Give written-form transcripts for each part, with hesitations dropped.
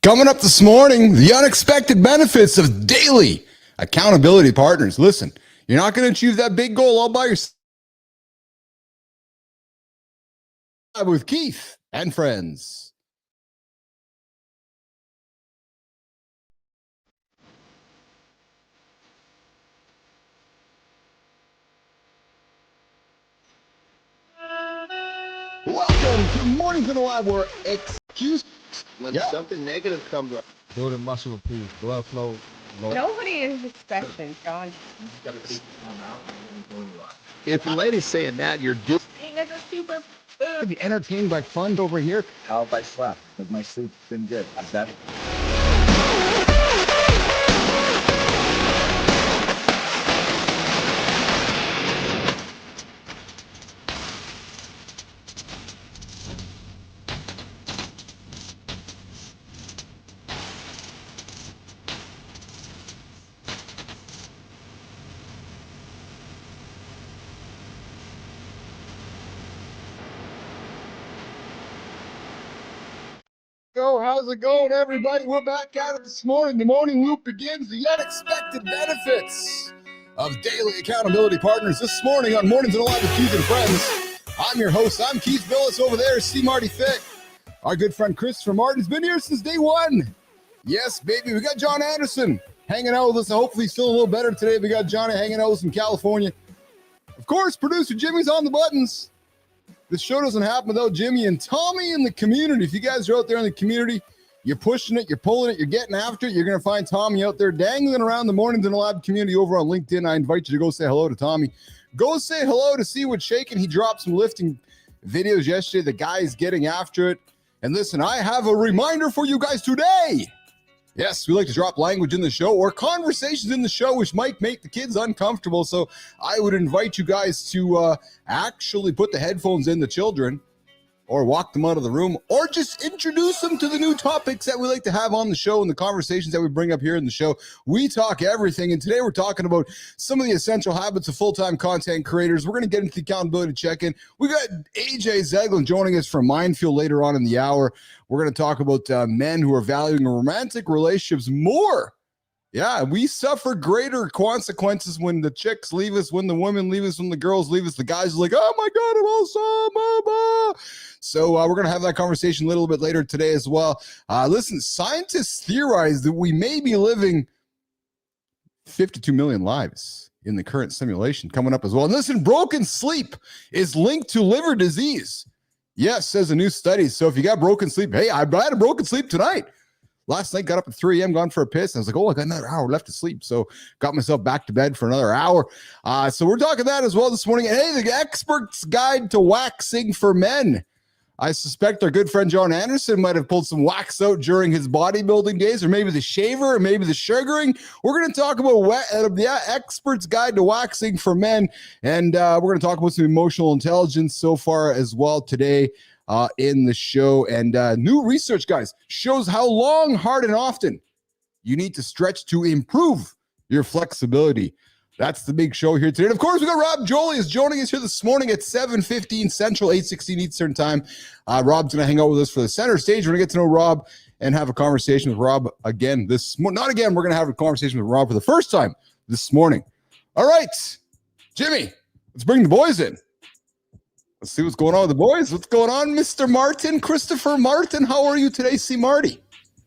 Coming up this morning, the unexpected benefits of daily accountability partners. Listen, you're not going to achieve that big goal all by yourself. With Keith and friends. Welcome to Mornings in the Lab, where excuse when something negative comes up. Building muscle improves blood flow. Nobody is expecting, John. If the lady's saying that, you're just super be entertained by fun over here. How if I slept? Because my sleep's been good. Is that How's it going, everybody? We're back at it this morning. The morning loop begins. The unexpected benefits of daily accountability partners this morning on Mornings in the Lab with Keith and friends. I'm your host. I'm Keith Billis. Over there, see Marty Thick. Our good friend Christopher Martin's been here since day one. Yes, baby. We got John Anderson hanging out with us. Hopefully he's feeling a little better today. We got Johnny hanging out with us from California. Of course, producer Jimmy's on the buttons. This show doesn't happen without Jimmy and Tommy in the community. If you guys are out there in the community, you're pushing it, you're pulling it, you're getting after it, you're going to find Tommy out there dangling around the Mornings in the Lab community over on LinkedIn. I invite you to go say hello to Tommy. Go say hello to see what's shaking. He dropped some lifting videos yesterday. The guy's getting after it. And listen, I have a reminder for you guys today. Yes, we like to drop language in the show or conversations in the show which might make the kids uncomfortable. So I would invite you guys to actually put the headphones in the children or walk them out of the room or just introduce them to the new topics that we like to have on the show and the conversations that we bring up here in the show. We talk everything. And today we're talking about some of the essential habits of full-time content creators. We're going to get into the accountability check-in. We got AJ Zeglin joining us from Minefield later on in the hour. We're going to talk about men who are valuing romantic relationships more. Yeah, we suffer greater consequences when the chicks leave us, when the women leave us, when the girls leave us. The guys are like, oh my God, I'm awesome. So we're going to have that conversation a little bit later today as well. Listen, scientists theorize that we may be living 52 million lives in the current simulation coming up as well. And listen, broken sleep is linked to liver disease. Yes, says a new study. So if you got broken sleep, hey, I had a broken sleep tonight. Last night, got up at 3 a.m., gone for a piss. And I was like, oh, I got another hour left to sleep. So got myself back to bed for another hour. So we're talking that as well this morning. And hey, the expert's guide to waxing for men. I suspect our good friend John Anderson might have pulled some wax out during his bodybuilding days, or maybe the shaver, or maybe the sugaring. We're going to talk about the expert's guide to waxing for men. And we're going to talk about some emotional intelligence so far as well today. In the show. And new research, guys, shows how long, hard, and often you need to stretch to improve your flexibility. That's the big show here today. And of course, we got Rob Jolies joining us here this morning at 7:15 Central, 8:16 Eastern Time. Rob's going to hang out with us for the center stage. We're going to get to know Rob and have a conversation with Rob again this morning. Not again, we're going to have a conversation with Rob for the first time this morning. All right, Jimmy, let's bring the boys in. Let's see what's going on with the boys. What's going on, Mr. Martin? Christopher Martin, how are you today, C. Marty?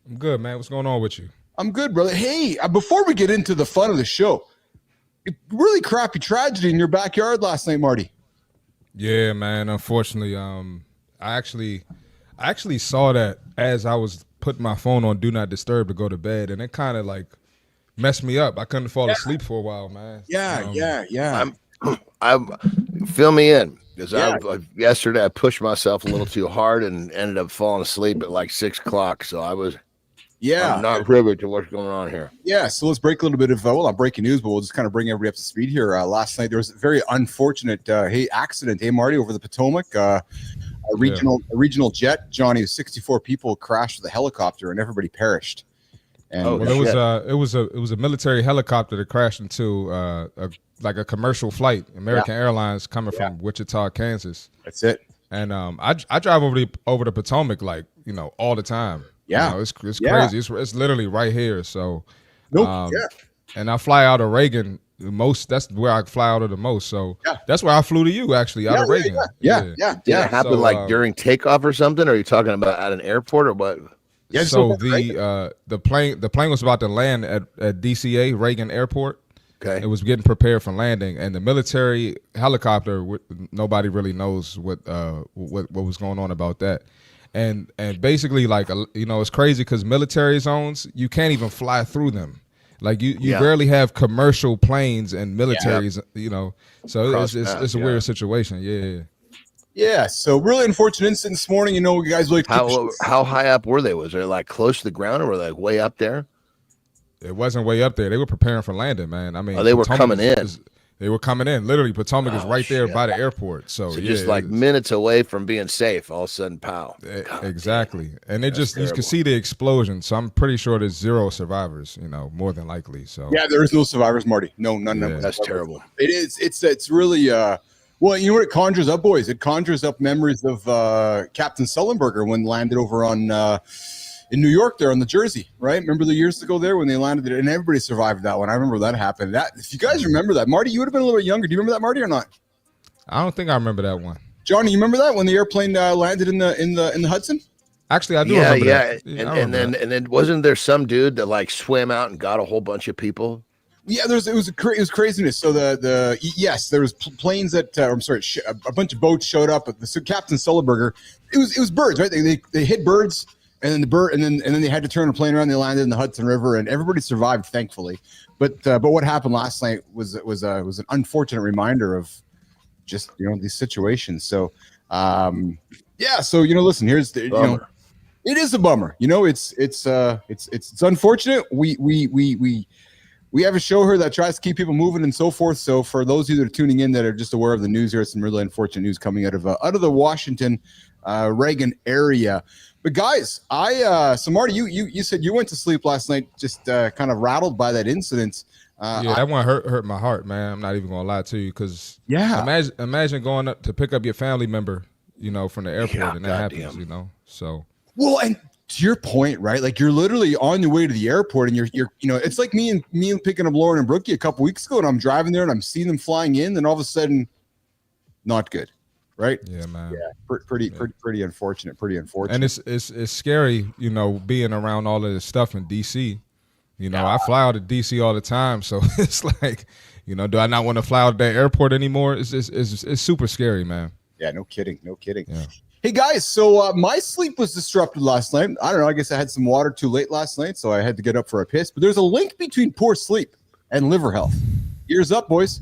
I'm good, man. What's going on with you? I'm good, brother. Hey, before we get into the fun of the show, really crappy tragedy in your backyard last night, Marty. Yeah, man. Unfortunately, I actually saw that as I was putting my phone on Do Not Disturb to go to bed, and it kind of like messed me up. I couldn't fall asleep for a while, man. Yeah. I'm fill me in. Because yesterday I pushed myself a little too hard and ended up falling asleep at like 6 o'clock. So I'm not privy to what's going on here. Yeah, so let's break a little bit of, not breaking news, but we'll just kind of bring everybody up to speed here. Last night there was a very unfortunate accident, Marty, over the Potomac. A regional jet, Johnny, 64 people crashed with a helicopter and everybody perished. And it was a military helicopter that crashed into a commercial flight, American Airlines, coming from Wichita, Kansas. That's it. And I drive over the Potomac all the time. Yeah. You know, it's Yeah. crazy. It's literally right here. So, Nope. and I fly out of Reagan the most. That's where I fly out of the most. So that's where I flew to you actually out of Reagan. Yeah. Did it happen So, during takeoff or something? Or are you talking about at an airport or what? Yeah, so the plane was about to land at DCA Reagan Airport. Okay. It was getting prepared for landing, and the military helicopter. Nobody really knows what was going on about that, and basically it's crazy because military zones you can't even fly through them. Like you barely have commercial planes and militaries. You know, so it's a weird situation. Yeah. Yeah, so really unfortunate incident this morning. You know, you guys really how high up were they? Was they like close to the ground or were they like way up there? It wasn't way up there. They were preparing for landing, man. I mean, they were coming in. They were coming in. Literally, Potomac is right there by the airport. So just like minutes away from being safe, all of a sudden, pow. Exactly. And you can see the explosion. So I'm pretty sure there's 0 survivors, you know, more than likely. So yeah, there is no survivors, Marty. No, none. Yeah. That's terrible. It is. It's really well, you know what it conjures up, boys? It conjures up memories of Captain Sullenberger when landed over on in New York there on the Jersey, right? Remember the years ago there when they landed it and everybody survived that one. I remember that happened. That if you guys remember that, Marty, you would have been a little bit younger. Do you remember that, Marty, or not? I don't think I remember that one. Johnny, you remember that when the airplane landed in the Hudson? Actually, I do remember that. And then wasn't there some dude that like swam out and got a whole bunch of people? Yeah, it was craziness. So there was planes that a bunch of boats showed up. So Captain Sullenberger, it was birds, right? They hit birds, and then they had to turn the plane around. They landed in the Hudson River, and everybody survived, thankfully. But what happened last night was an unfortunate reminder of just these situations. So so listen, here's the it is a bummer. It's unfortunate. We have a show here that tries to keep people moving and so forth. So for those of you that are tuning in that are just aware of the news, here, some really unfortunate news coming out of the Washington, Reagan area. But guys, so Marty, you said you went to sleep last night, just kind of rattled by that incident. That one hurt my heart, man. I'm not even gonna lie to you, because imagine going up to pick up your family member, from the airport, and that happens, So and to your point, right? Like you're literally on your way to the airport, and you're it's like me and picking up Lauren and Brookie a couple weeks ago, and I'm driving there and I'm seeing them flying in, and all of a sudden, not good, right? Yeah, man. Yeah, pretty unfortunate. And it's scary, being around all of this stuff in DC. I fly out of DC all the time, so it's like, do I not want to fly out of that airport anymore? It's super scary, man. Yeah, no kidding. Yeah. Hey guys, so my sleep was disrupted last night. I don't know. I guess I had some water too late last night, so I had to get up for a piss. But there's a link between poor sleep and liver health. Ears up, boys.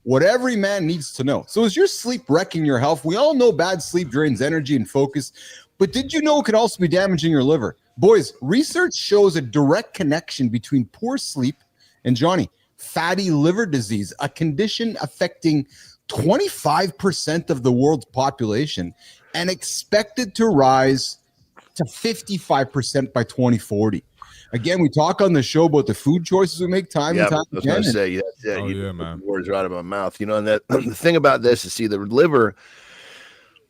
What every man needs to know. So is your sleep wrecking your health? We all know bad sleep drains energy and focus, but did you know it can also be damaging your liver? Boys, research shows a direct connection between poor sleep and fatty liver disease, a condition affecting 25% of the world's population and expected to rise to 55% by 2040. Again, we talk on the show about the food choices we make time and time again. I was going to say, man. Words right out of my mouth. And that the thing about this is, see, the liver,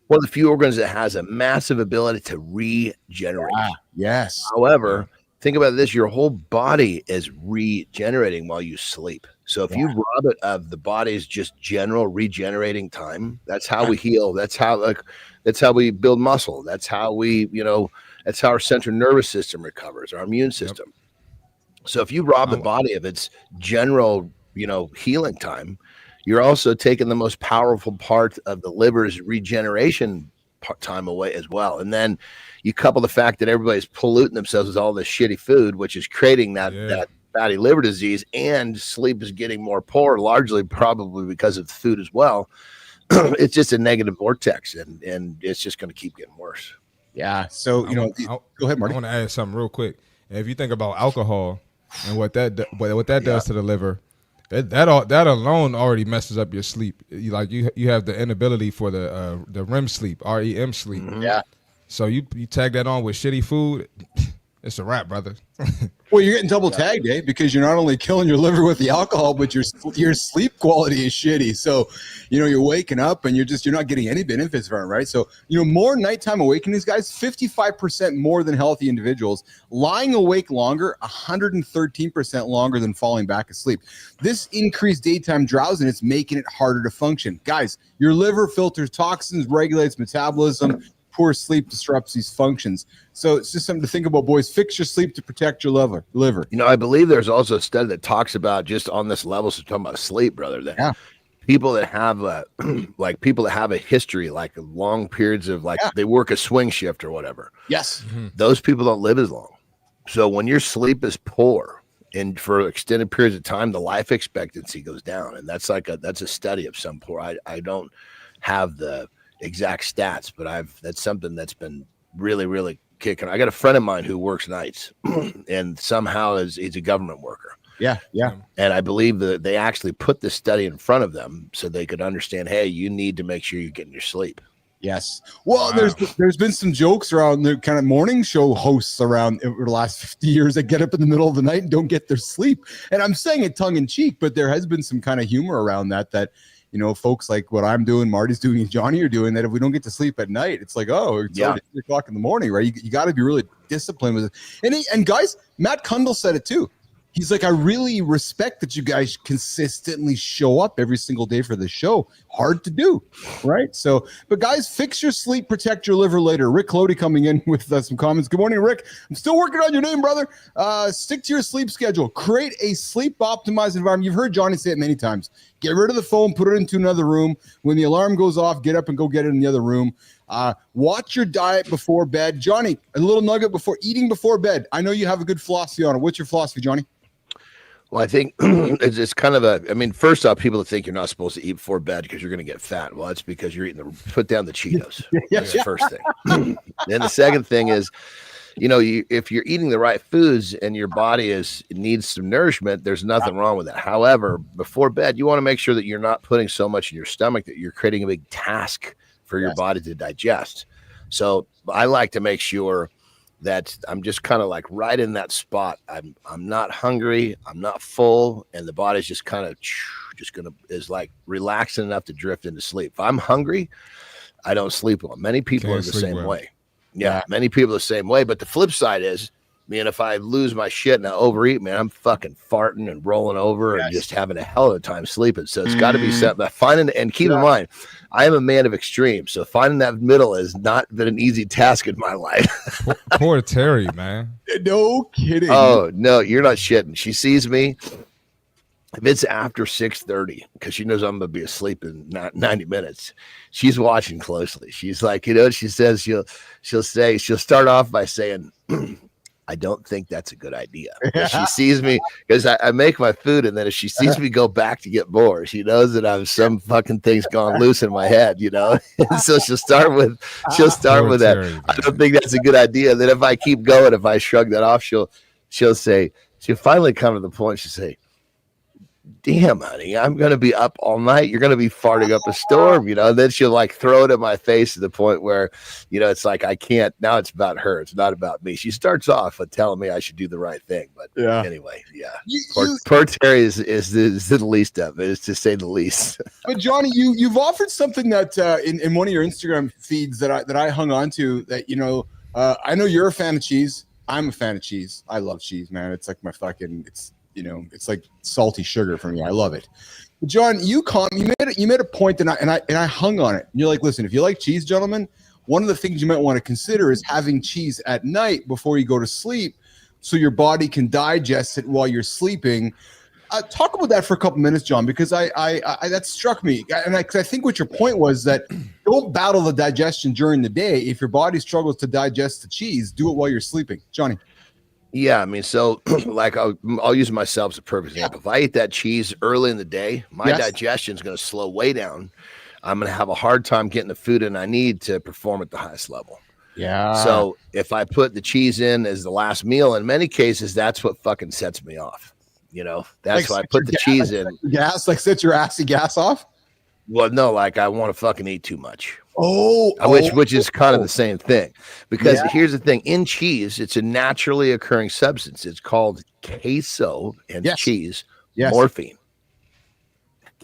one of the few organs that has a massive ability to regenerate. Yes. However, think about this: your whole body is regenerating while you sleep. So if you rob it of the body's just general regenerating time, that's how we heal. That's how we build muscle. That's how that's how our central nervous system recovers, our immune system. Yep. So if you rob the body of its general, healing time, you're also taking the most powerful part of the liver's regeneration time away as well. And then you couple the fact that everybody's polluting themselves with all this shitty food, which is creating that fatty liver disease, and sleep is getting more poor, largely probably because of the food as well. It's just a negative vortex, and it's just going to keep getting worse. Yeah. So, go ahead, Marty. I want to add something real quick. If you think about alcohol and what that does to the liver, that alone already messes up your sleep. You have the inability for the REM sleep, REM sleep. Yeah. So you tag that on with shitty food, it's a wrap, brother. Well, you're getting double tagged, eh? Because you're not only killing your liver with the alcohol, but your sleep quality is shitty. So, you're waking up and you're not getting any benefits from it, right? So, more nighttime awakenings, guys, 55% more than healthy individuals. Lying awake longer, 113% longer than falling back asleep. This increased daytime drowsiness making it harder to function. Guys, your liver filters toxins, regulates metabolism. Poor sleep disrupts these functions. So it's just something to think about, boys. Fix your sleep to protect your liver. I believe there's also a study that talks about just on this level. So talking about sleep, brother, that people that have people that have a history, like long periods of they work a swing shift or whatever. Yes. Those people don't live as long. So when your sleep is poor and for extended periods of time, the life expectancy goes down. And that's a study of some poor. I don't have the exact stats, but that's something that's been really, really kicking. I got a friend of mine who works nights and somehow he's a government worker. Yeah. And I believe that they actually put this study in front of them so they could understand, hey, you need to make sure you're getting your sleep. Yes. Well, there's been some jokes around the kind of morning show hosts around over the last 50 years that get up in the middle of the night and don't get their sleep. And I'm saying it tongue in cheek, but there has been some kind of humor around that folks like what I'm doing, Marty's doing, and Johnny are doing, that if we don't get to sleep at night, it's like, it's already 3 o'clock in the morning, right? You got to be really disciplined with it. And guys, Matt Kundle said it too. He's like, I really respect that you guys consistently show up every single day for the show. Hard to do, right? So, but guys, fix your sleep, protect your liver later. Rick Clody coming in with some comments. Good morning, Rick. I'm still working on your name, brother. Stick to your sleep schedule. Create a sleep optimized environment. You've heard Johnny say it many times. Get rid of the phone, put it into another room. When the alarm goes off, get up and go get it in the other room. Watch your diet before bed. Johnny, a little nugget before eating before bed. I know you have a good philosophy on it. What's your philosophy, Johnny? Well, I think it's kind of first off, people that think you're not supposed to eat before bed because you're going to get fat. Well, that's because you're put down the Cheetos. That's the first thing. Then the second thing is, if you're eating the right foods and your body needs some nourishment, there's nothing wrong with that. However, before bed, you want to make sure that you're not putting so much in your stomach that you're creating a big task for your body to digest. So I like to make sure that I'm just kind of like right in that spot. I'm not hungry, I'm not full, and the body's just kind of is like relaxing enough to drift into sleep. If I'm hungry, I don't sleep well. Many people are the same way. Yeah, many people are the same way. But the flip side is, if I lose my shit and I overeat, man, I'm fucking farting and rolling over and just having a hell of a time sleeping. So it's got to be something. And keep in mind, I am a man of extremes. So finding that middle has not been an easy task in my life. Poor Terry, man. No kidding. Oh, no, you're not shitting. She sees me. If it's after 6:30, because she knows I'm going to be asleep in 90 minutes, she's watching closely. She's like, she says she'll start off by saying, I don't think that's a good idea. She sees me because I make my food, and then if she sees me go back to get more, she knows that I'm some fucking thing's gone loose in my head, And so she'll start with that. I don't think that's a good idea. And then if I keep going, if I shrug that off, she'll finally come to the point. She'll say, damn, honey, I'm going to be up all night. You're going to be farting up a storm, And then she'll like throw it in my face to the point where, it's like, I can't, now it's about her. It's not about me. She starts off with telling me I should do the right thing. But anyway, poor Terry is the least of it, is to say the least. But Johnny, you've offered something that in one of your Instagram feeds that I hung on to that, I know you're a fan of cheese. I'm a fan of cheese. I love cheese, man. It's like my fucking, it's like salty sugar for me. I love it. But John, you made a point and I hung on it. And you're like, listen, if you like cheese, gentlemen, one of the things you might want to consider is having cheese at night before you go to sleep, so your body can digest it while you're sleeping. Talk about that for a couple minutes, John, because I that struck me, and I think what your point was that don't battle the digestion during the day. If your body struggles to digest the cheese, do it while you're sleeping, Johnny. Yeah, so like I'll use myself as a perfect example. If I eat that cheese early in the day, my digestion is going to slow way down. I'm going to have a hard time getting the food in I need to perform at the highest level. Yeah. So if I put the cheese in as the last meal, in many cases, that's what fucking sets me off. That's why I put the cheese in. Gas, like set your assy gas off. Well, no, like I want to fucking eat too much. Which is kind of the same thing, because here's the thing: in cheese, it's a naturally occurring substance. It's called queso and cheese morphine.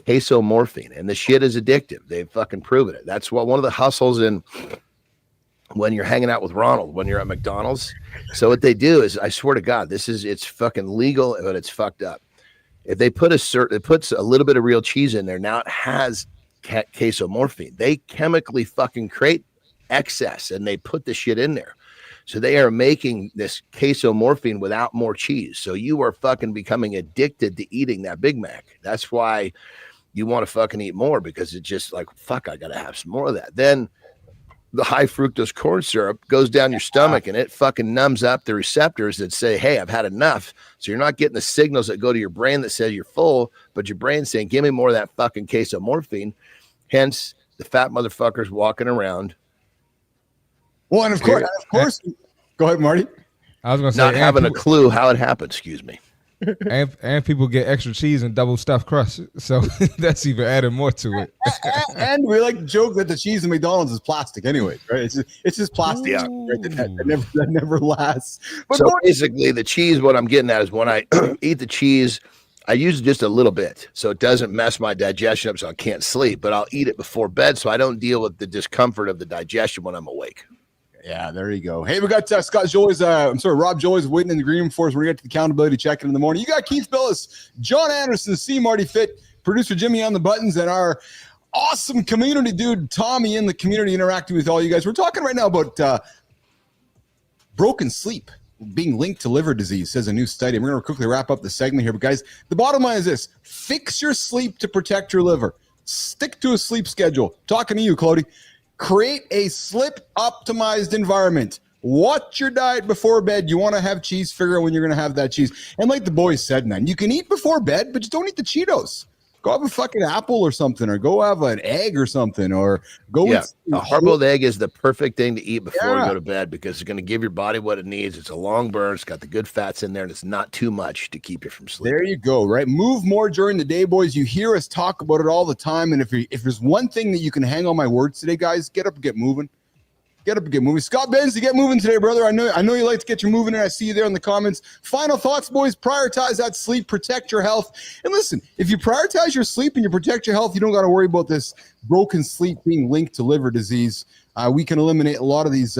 Queso morphine, and the shit is addictive. They've fucking proven it. That's what one of the hustles in when you're hanging out with Ronald, when you're at McDonald's. So what they do is, I swear to God, it's fucking legal, but it's fucked up. If they put it puts a little bit of real cheese in there, now it has queso morphine. They chemically fucking create excess and they put the shit in there. So they are making this queso morphine without more cheese. So you are fucking becoming addicted to eating that Big Mac. That's why you want to fucking eat more, because it's just like, fuck, I got to have some more of that. Then the high fructose corn syrup goes down your stomach and it fucking numbs up the receptors that say, hey, I've had enough. So you're not getting the signals that go to your brain that says you're full, but your brain's saying, give me more of that fucking queso morphine. Hence the fat motherfuckers walking around. Well, and of course, go ahead, Marty. I was going to say, not having a clue how it happened. Excuse me. And people get extra cheese and double stuffed crust, so that's even adding more to it. And we like to joke that the cheese in McDonald's is plastic, anyway, right? It's just plastic, right? That never lasts. But so basically, the cheese. What I'm getting at is when I eat the cheese, I use just a little bit, so it doesn't mess my digestion up, so I can't sleep. But I'll eat it before bed, so I don't deal with the discomfort of the digestion when I'm awake. Yeah, there you go. Hey, we got Rob Jolies waiting in the green room for us. We're going to get to the accountability check-in in the morning. You got Keith Billis, John Anderson, C. Marty Fit, producer Jimmy on the buttons, and our awesome community dude, Tommy, in the community interacting with all you guys. We're talking right now about broken sleep being linked to liver disease, says a new study. And we're going to quickly wrap up the segment here. But guys, the bottom line is this: fix your sleep to protect your liver. Stick to a sleep schedule. Talking to you, Cody. Create a slip-optimized environment. Watch your diet before bed. You want to have cheese, figure out when you're going to have that cheese. And like the boys said, man, you can eat before bed, but just don't eat the Cheetos. Go have a fucking apple or something, or go have an egg or something, or go eat a hard-boiled egg is the perfect thing to eat before you go to bed, because it's going to give your body what it needs. It's a long burn. It's got the good fats in there, and it's not too much to keep you from sleeping. There you go, right? Move more during the day, boys. You hear us talk about it all the time, and if there's one thing that you can hang on my words today, guys, get up and get moving. Get up and get moving. Scott Benzie, get moving today, brother. I know you like to get your moving, and I see you there in the comments. Final thoughts, boys. Prioritize that sleep. Protect your health. And listen, if you prioritize your sleep and you protect your health, you don't got to worry about this broken sleep being linked to liver disease. We can eliminate a lot of these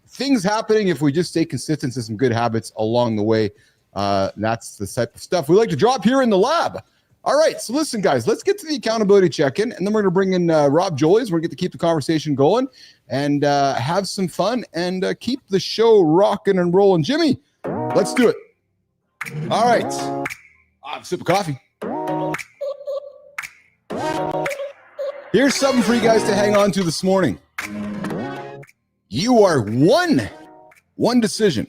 things happening if we just stay consistent to some good habits along the way. That's the type of stuff we like to drop here in the lab. All right, so listen, guys, let's get to the accountability check-in, and then we're going to bring in Rob Jolies. We're going to get to keep the conversation going and have some fun and keep the show rocking and rolling. Jimmy, let's do it. All right. I'll have a sip of coffee. Here's something for you guys to hang on to this morning. You are one decision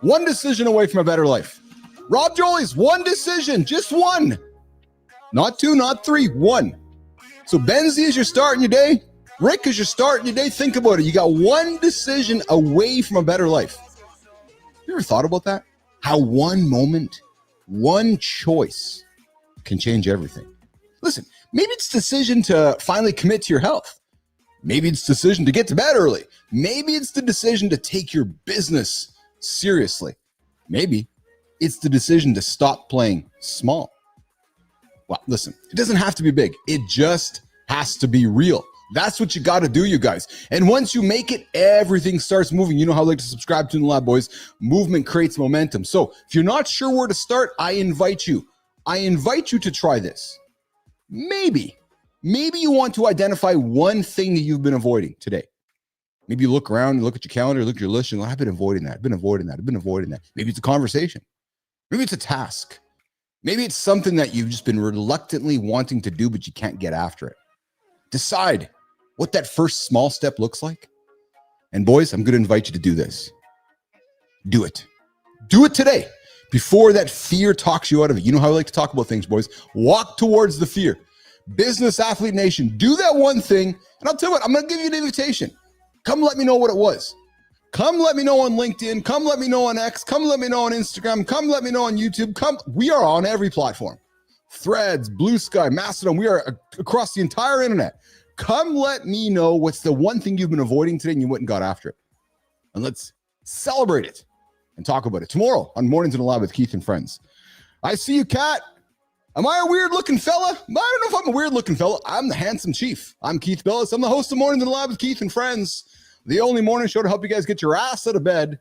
away from a better life. Rob Jolies, one decision, just one. Not two, not three, one. So Benzie is your starting your day. Rick is your starting your day. Think about it. You got one decision away from a better life. You ever thought about that? How one moment, one choice can change everything. Listen, maybe it's decision to finally commit to your health. Maybe it's decision to get to bed early. Maybe it's the decision to take your business seriously. Maybe it's the decision to stop playing small. Well, listen, it doesn't have to be big. It just has to be real. That's what you got to do, you guys. And once you make it, everything starts moving. You know how I like to subscribe to in the lab, boys. Movement creates momentum. So if you're not sure where to start, I invite you to try this. Maybe you want to identify one thing that you've been avoiding today. Maybe you look around, you look at your calendar, look at your list, and I've been avoiding that. I've been avoiding that. Maybe it's a conversation. Maybe it's a task. Maybe it's something that you've just been reluctantly wanting to do, but you can't get after it. Decide what that first small step looks like. And boys, I'm going to invite you to do this. Do it. Do it today before that fear talks you out of it. You know how I like to talk about things, boys. Walk towards the fear. Business Athlete Nation, do that one thing. And I'll tell you what, I'm going to give you an invitation. Come let me know what it was. Come let me know on LinkedIn. Come let me know on X. Come let me know on Instagram. Come let me know on YouTube. We are on every platform. Threads, Blue Sky, Mastodon. We are across the entire internet. Come let me know what's the one thing you've been avoiding today and you went and got after it. And let's celebrate it and talk about it tomorrow on Mornings in Alive with Keith and Friends. I see you, Kat. Am I a weird-looking fella? I don't know if I'm a weird-looking fella. I'm the handsome chief. I'm Keith Billis. I'm the host of Mornings in Alive with Keith and Friends, the only morning show to help you guys get your ass out of bed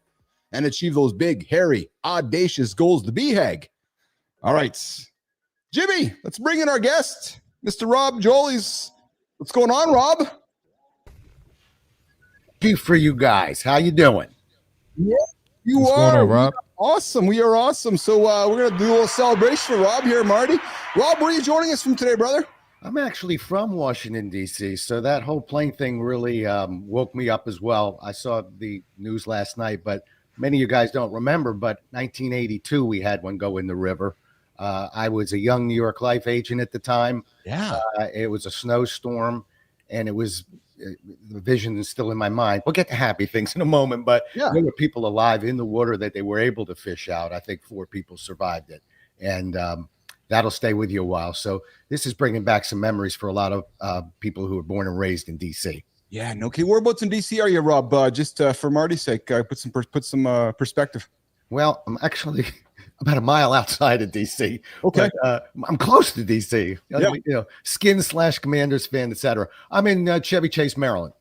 and achieve those big, hairy, audacious goals, the BHAG. All right. Jimmy, let's bring in our guest, Mr. Rob Jolies. What's going on, Rob? Thank you for you guys. How you doing? Yeah, you What's are. going on, Rob? Awesome. We are awesome. So we're going to do a little celebration for Rob here, Marty. Rob, where are you joining us from today, brother? I'm actually from Washington, D.C., so that whole plane thing really woke me up as well. I saw the news last night, but many of you guys don't remember, but 1982, we had one go in the river. I was a young New York Life agent at the time. Yeah. It was a snowstorm, and it was the vision is still in my mind. We'll get to happy things in a moment, but Yeah. there were people alive in the water that they were able to fish out. I think 4 people survived it, and that'll stay with you a while. So this is bringing back some memories for a lot of people who were born and raised in D.C. Yeah. No. Okay. Whereabouts in D.C. are you, Rob? Just for Marty's sake, put some perspective. Well, I'm actually about a mile outside of D.C. Okay. But, I'm close to D.C. Yeah. You know, Skins/Commanders fan, etc. I'm in Chevy Chase, Maryland.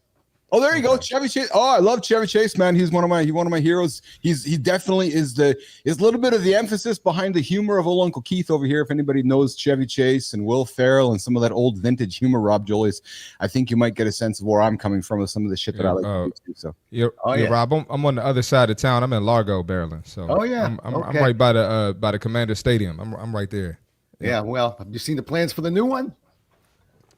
Oh, there you go, Chevy Chase. Oh, I love Chevy Chase, man. He's one of my heroes. He definitely is a little bit of the emphasis behind the humor of old Uncle Keith over here. If anybody knows Chevy Chase and Will Ferrell and some of that old vintage humor, Rob Jolies, I think you might get a sense of where I'm coming from with some of the shit that I like to do. So, Yeah, Rob, I'm on the other side of town. I'm in Largo, Maryland. So, I'm right by the Commander Stadium. I'm right there. Yeah. Well, have you seen the plans for the new one?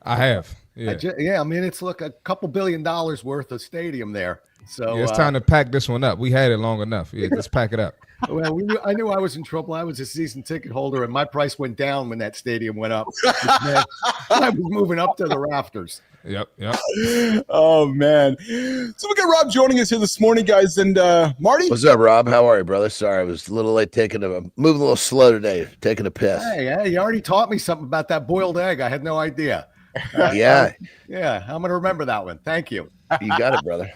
I have. Yeah. I mean, it's a couple $2 billion worth of stadium there. So Yeah, it's time to pack this one up. We had it long enough. Yeah, let's pack it up. Well, I knew I was in trouble. I was a season ticket holder, and my price went down when that stadium went up. I was moving up to the rafters. Yep. oh man. So we got Rob joining us here this morning, guys, and Marty. What's up, Rob? How are you, brother? Sorry, I was a little late moving a little slow today, taking a piss. Hey, you already taught me something about that boiled egg. I had no idea. Yeah, I'm going to remember that one. Thank you. you got it, brother.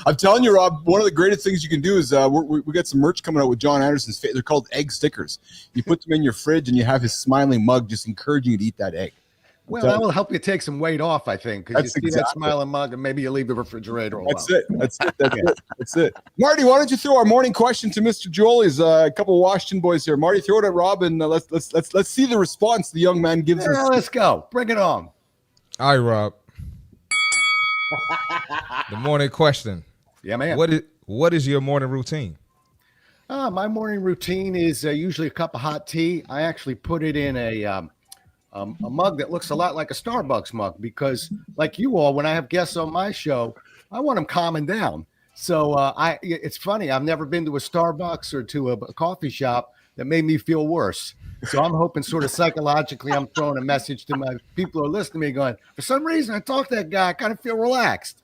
I'm telling you, Rob, one of the greatest things you can do is we got some merch coming out with John Anderson's face. They're called egg stickers. You put them in your fridge and you have his smiling mug just encouraging you to eat that egg. Well, that will help you take some weight off, I think, because you see that smiling mug and maybe you leave the refrigerator alone. That's it. Marty, why don't you throw our morning question to Mr. Jolies? A couple of Washington boys here. Marty, throw it at Rob and let's see the response the young man gives us. Let's go. Bring it on. All right, Rob. The morning question. Yeah, man. What is your morning routine? My morning routine is usually a cup of hot tea. I actually put it in a mug that looks a lot like a Starbucks mug because, like you all, when I have guests on my show, I want them calming down. So it's funny. I've never been to a Starbucks or to a coffee shop that made me feel worse. So I'm hoping sort of psychologically I'm throwing a message to my people who are listening to me going, for some reason, I talk to that guy. I kind of feel relaxed.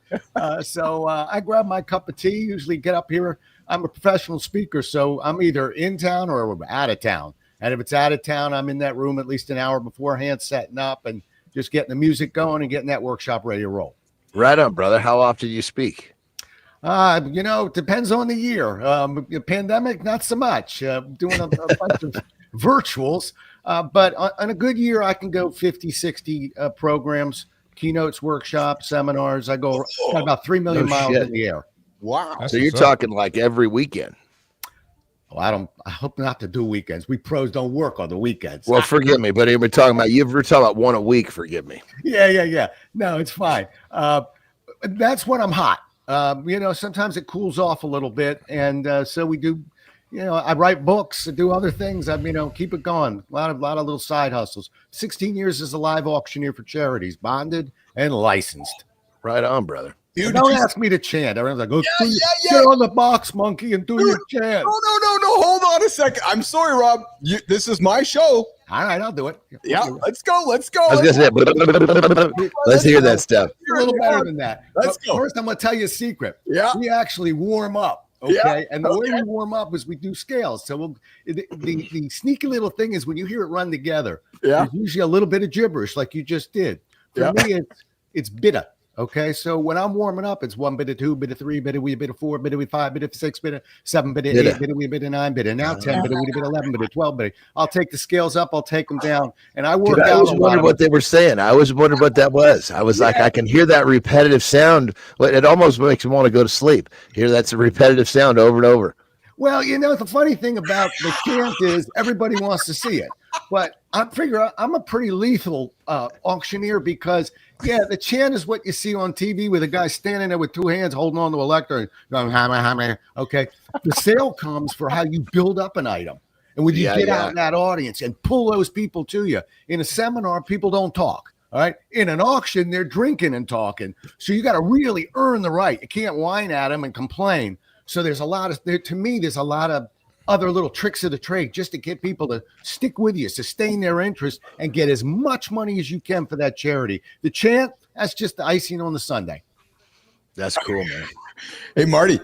So I grab my cup of tea, usually get up here. I'm a professional speaker, so I'm either in town or out of town. And if it's out of town, I'm in that room at least an hour beforehand, setting up and just getting the music going and getting that workshop ready to roll. Right on, brother. How often do you speak? It depends on the year. Pandemic, not so much. Doing a bunch of virtuals. But on a good year, I can go 50, 60 programs, keynotes, workshops, seminars. I got about 3 million miles in the air. Wow. That's So you're what's up. talking like every weekend. Well, I hope not to do weekends. We pros don't work on the weekends. Well, forgive me, but we're talking about one a week. Forgive me. Yeah. No, it's fine. That's when I'm hot. Sometimes it cools off a little bit. And so we do, I write books, I do other things. Keep it going. A lot of little side hustles. 16 years as a live auctioneer for charities, bonded and licensed. Right on, brother. Dude, don't ask me to chant. Everyone's like, get on the box, monkey, and do your chant. No. Hold on a second. I'm sorry, Rob. This is my show. All right, I'll do it. Yeah, let's go. I was gonna say, let's hear that stuff. A little better than that. Let's go. First, I'm going to tell you a secret. Yeah. We actually warm up. Okay. And the way we warm up is we do scales. So the sneaky little thing is when you hear it run together, there's usually a little bit of gibberish like you just did. For me, it's bitter. Okay, so when I'm warming up, it's 1 bit of 2 bit of 3 bit of wee bit of 4 bit of wee 5 bit of 6 bit of 7 bit of 8 bit of wee bit of 9 bit of now 10 bit of wee bit of 11 bit of 12 bit. I'll take the scales up, I'll take them down, and I work out. I always wondered what they were saying. I always wondered what that was. I was like, I can hear that repetitive sound. It almost makes me want to go to sleep. Hear that's a repetitive sound over and over. Well, the funny thing about the chant is everybody wants to see it, but I figure I'm a pretty lethal auctioneer because. Yeah, the chant is what you see on TV with a guy standing there with 2 hands holding on to a lectern. Okay. The sale comes for how you build up an item. And when you get out in that audience and pull those people to you. In a seminar, people don't talk. All right. In an auction, they're drinking and talking. So you got to really earn the right. You can't whine at them and complain. So there's a lot of other little tricks of the trade just to get people to stick with you, sustain their interest, and get as much money as you can for that charity. The chant, that's just the icing on the sundae. That's cool, man. Hey, Marty,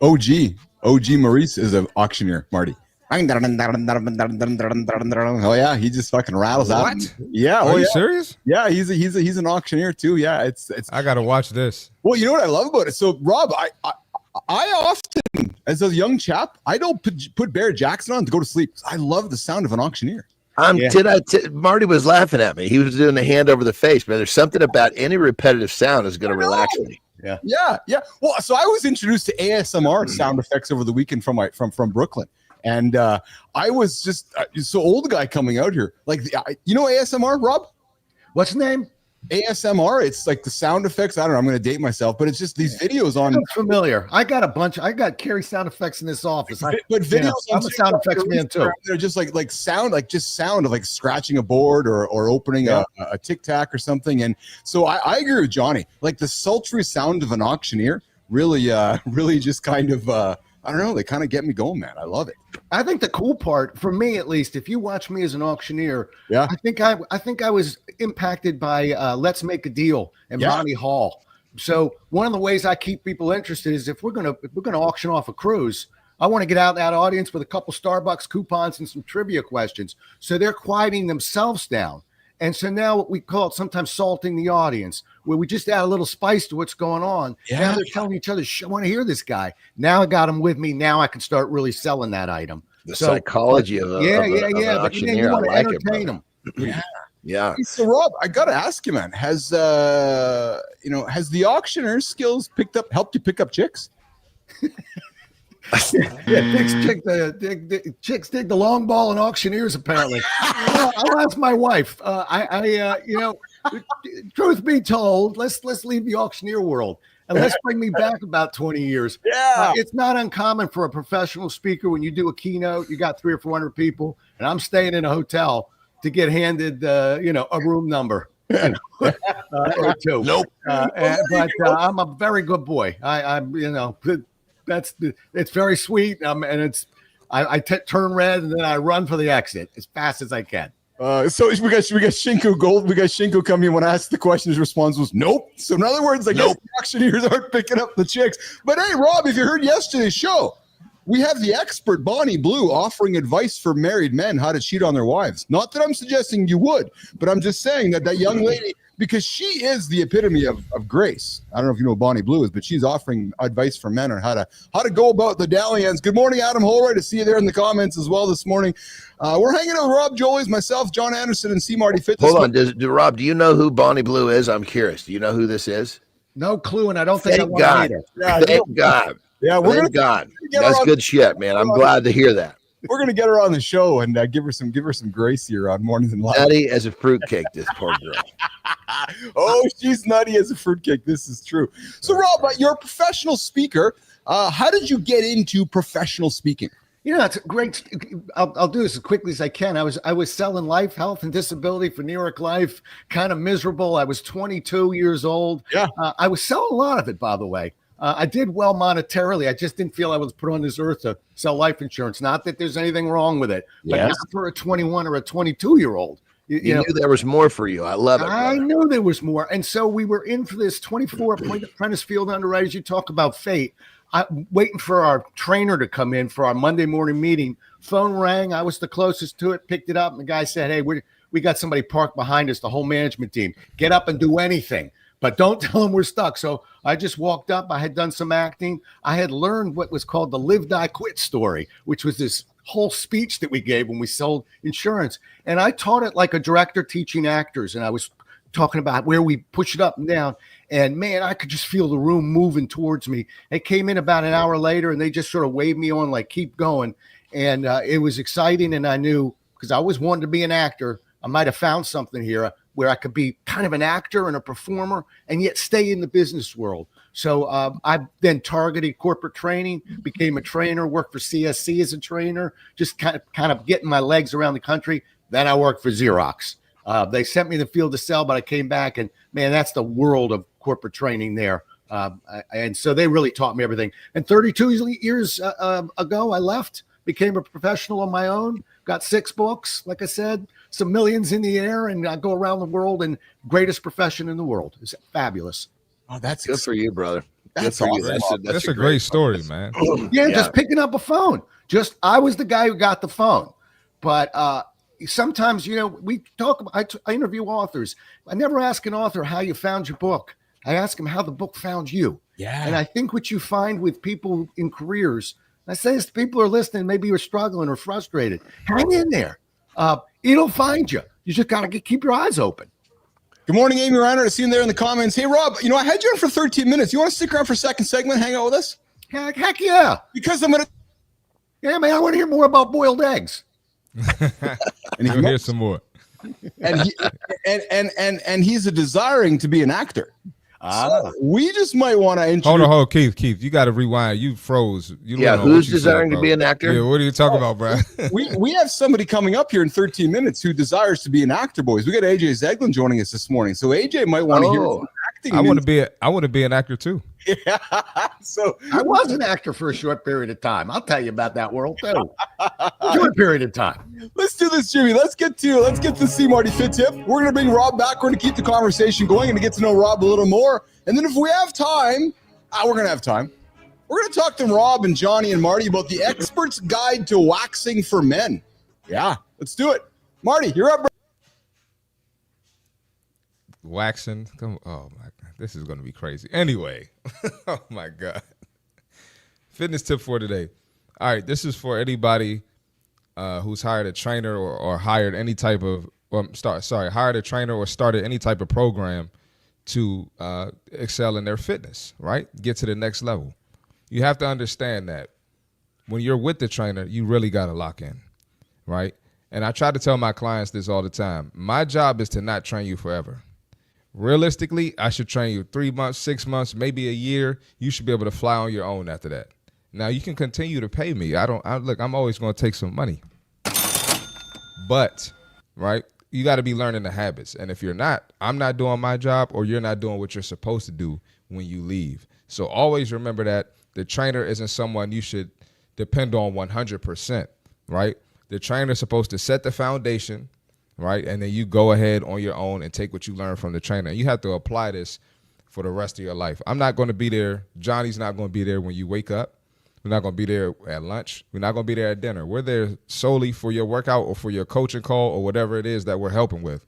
OG Maurice is an auctioneer, Marty. Oh, yeah, he just fucking rattles out. What? Yeah. Are you serious? Yeah, he's an auctioneer too. Yeah, it's. I got to watch this. Well, you know what I love about it? So, Rob, I often, as a young chap, I don't put Barrett Jackson on to go to sleep. I love the sound of an auctioneer. Marty was laughing at me. He was doing the hand over the face, but there's something about any repetitive sound is going to relax me. Yeah. Well, so I was introduced to ASMR sound effects over the weekend from Brooklyn, and I was just so old guy coming out here. Like, ASMR, Rob? What's the name? ASMR. It's like the sound effects. I don't know. I'm going to date myself, but it's just these videos on. I'm familiar. I got Carrie sound effects in this office. But videos. I'm a sound effects man too. They're just like sound of like scratching a board or opening a tic tac or something. And so I agree with Johnny. Like the sultry sound of an auctioneer really just kind of. I don't know. They kind of get me going, man. I love it. I think the cool part, for me at least, if you watch me as an auctioneer, I think I was impacted by Let's Make a Deal and Ronnie Hall. So one of the ways I keep people interested is if we're gonna auction off a cruise, I want to get out that audience with a couple Starbucks coupons and some trivia questions. So they're quieting themselves down. And so now what we call it sometimes salting the audience, where we just add a little spice to what's going on. Yeah. Now they're telling each other, I want to hear this guy. Now I got him with me. Now I can start really selling that item. The psychology of an auctioneer. You want to like entertain them. Yeah. So Rob, I got to ask you, man, has the auctioneer's skills helped you pick up chicks? Chicks dig the long ball and auctioneers apparently. I'll ask my wife. Truth be told, let's leave the auctioneer world and let's bring me back about 20 years. Yeah, it's not uncommon for a professional speaker when you do a keynote, you got 300 or 400 people, and I'm staying in a hotel to get handed a room number. Or two. Nope. But I'm a very good boy. It's very sweet, and it's I turn red and then I run for the exit as fast as I can. So we got Shinku Gold. We got Shinku coming in. When I asked the question, his response was nope. So in other words, I guess the auctioneers aren't picking up the chicks. But hey, Rob, if you heard yesterday's show, we have the expert Bonnie Blue offering advice for married men how to cheat on their wives. Not that I'm suggesting you would, but I'm just saying that young lady, because she is the epitome of grace. I don't know if you know who Bonnie Blue is, but she's offering advice for men on how to go about the dalliance. Good morning, Adam Holroyd. To see you there in the comments as well this morning. We're hanging out with Rob Jolies, myself, John Anderson, and C. Marty Fitness. Hold on, Rob, do you know who Bonnie Blue is? I'm curious. Do you know who this is? No clue, and I don't think I want to either. Yeah, thank God. Yeah, thank God. That's good shit, man. I'm glad to hear that. We're gonna get her on the show and give her some grace here on Mornings and Live. Nutty as a fruitcake, this poor girl. Oh, she's nutty as a fruitcake. This is true. So, Rob, you're a professional speaker. How did you get into professional speaking? It's great. I'll do this as quickly as I can. I was selling life, health, and disability for New York Life. Kind of miserable. I was 22 years old. Yeah. I was selling a lot of it, by the way. I did well monetarily. I just didn't feel I was put on this earth to sell life insurance. Not that there's anything wrong with it, but not for a 21 or a 22-year-old. You knew there was more for you. I love it. I knew there was more. And so we were in for this 24 apprentice field underwriters. You talk about fate. I'm waiting for our trainer to come in for our Monday morning meeting. Phone rang. I was the closest to it, picked it up. And the guy said, hey, we got somebody parked behind us, the whole management team. Get up and do anything, but don't tell them we're stuck. So I just walked up. I had done some acting. I had learned what was called the live, die, quit story, which was this whole speech that we gave when we sold insurance. And I taught it like a director teaching actors. And I was talking about where we push it up and down. And man, I could just feel the room moving towards me. They came in about an hour later and they just sort of waved me on, like, keep going. And it was exciting. And I knew, because I always wanted to be an actor, I might have found something here where I could be kind of an actor and a performer and yet stay in the business world. So I then targeted corporate training, became a trainer, worked for CSC as a trainer, just kind of getting my legs around the country. Then I worked for Xerox. They sent me in the field to sell, but I came back and, man, that's the world of corporate training there. And so they really taught me everything. And 32 years ago, I left, became a professional on my own, got 6 books, like I said, some millions in the air, and I go around the world, and greatest profession in the world. It's fabulous. Oh, that's Good for you, brother. That's Good for you. awesome. That's a great story, man. Yeah, just picking up a phone. I was the guy who got the phone. But sometimes, we talk about, I interview authors. I never ask an author how you found your book. I ask them how the book found you. Yeah. And I think what you find with people in careers, I say this to people who are listening, maybe you're struggling or frustrated, hang in there. It'll find you. You just got to keep your eyes open. Good morning, Amy Reiner. I see you there in the comments. Hey, Rob, I had you on for 13 minutes. You want to stick around for a second segment, hang out with us? Heck yeah. Because I'm going to. Yeah, man, I want to hear more about boiled eggs. And you'll hear some more. And he's a desiring to be an actor. So we just might want to introduce. Hold on, Keith, you got to rewind. You froze. Who's desiring to be an actor? Yeah, what are you talking about, bro? we have somebody coming up here in 13 minutes who desires to be an actor, boys. We got AJ Zeglin joining us this morning, so AJ might want to hear some acting. I want to be an actor too. Yeah. So I was an actor for a short period of time. I'll tell you about that world too. Short period of time. Let's do this, Jimmy. Let's get to see Marty Fit Tip. We're going to bring Rob back. We're going to keep the conversation going and to get to know Rob a little more. And then if we have time, we're going to have time. We're going to talk to Rob and Johnny and Marty about the expert's guide to waxing for men. Yeah, let's do it. Marty, you're up. Waxing. Oh my God, this is going to be crazy. Anyway, oh my God. Fitness tip for today. All right, this is for anybody who's hired a trainer or hired any type of, hired a trainer or started any type of program to excel in their fitness, right? Get to the next level. You have to understand that when you're with the trainer, you really got to lock in, right? And I try to tell my clients this all the time. My job is to not train you forever. Realistically, I should train you 3 months, 6 months, maybe a year. You should be able to fly on your own after that. Now, you can continue to pay me. Look, I'm always going to take some money. But, right, you got to be learning the habits. And if you're not, I'm not doing my job or you're not doing what you're supposed to do when you leave. So always remember that the trainer isn't someone you should depend on 100%, right? The trainer is supposed to set the foundation, right? And then you go ahead on your own and take what you learn from the trainer. You have to apply this for the rest of your life. I'm not going to be there. Johnny's not going to be there when you wake up. We're not going to be there at lunch. We're not going to be there at dinner. We're there solely for your workout or for your coaching call or whatever it is that we're helping with.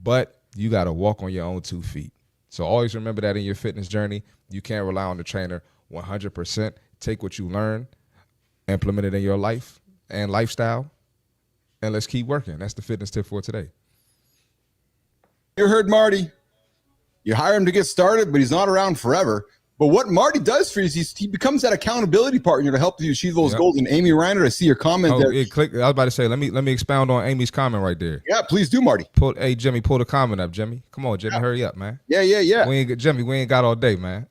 But you got to walk on your own 2 feet. So always remember that in your fitness journey. You can't rely on the trainer 100%. Take what you learn, implement it in your life and lifestyle, and let's keep working. That's the fitness tip for today. You heard Marty. You hire him to get started, but he's not around forever. But what Marty does for you is he becomes that accountability partner to help you achieve those goals. And Amy Reiner, I see your comment there. I was about to say, let me expound on Amy's comment right there. Yeah, please do, Marty. Hey, Jimmy, pull the comment up, Jimmy. Come on, Jimmy, hurry up, man. Yeah. We ain't got all day, man.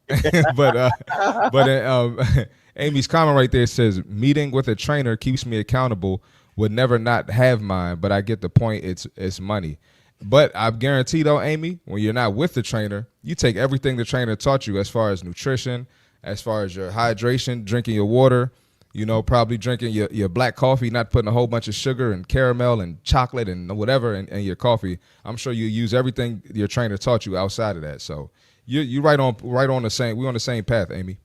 but Amy's comment right there says, meeting with a trainer keeps me accountable. Would never not have mine, but I get the point. It's money. But I guarantee though, Amy, when you're not with the trainer, you take everything the trainer taught you as far as nutrition, as far as your hydration, drinking your water, probably drinking your black coffee, not putting a whole bunch of sugar and caramel and chocolate and whatever in your coffee. I'm sure you use everything your trainer taught you outside of that. So you right on the same. We're on the same path, Amy.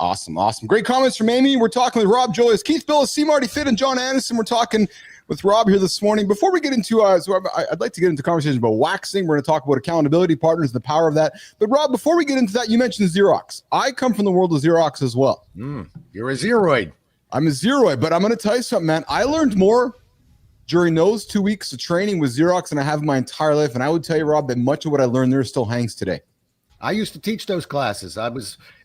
Awesome. Great comments from Amy. We're talking with Rob Jolies, Keith Billis, Marty Fit, and John Anderson. We're talking with Rob here this morning. Before we get into, I'd like to get into conversation about waxing. We're going to talk about accountability partners, the power of that. But Rob, before we get into that, you mentioned Xerox. I come from the world of Xerox as well. You're a Zeroid. I'm a Zeroid, but I'm going to tell you something, man. I learned more during those 2 weeks of training with Xerox than I have my entire life. And I would tell you, Rob, that much of what I learned there still hangs today. I used to teach those classes.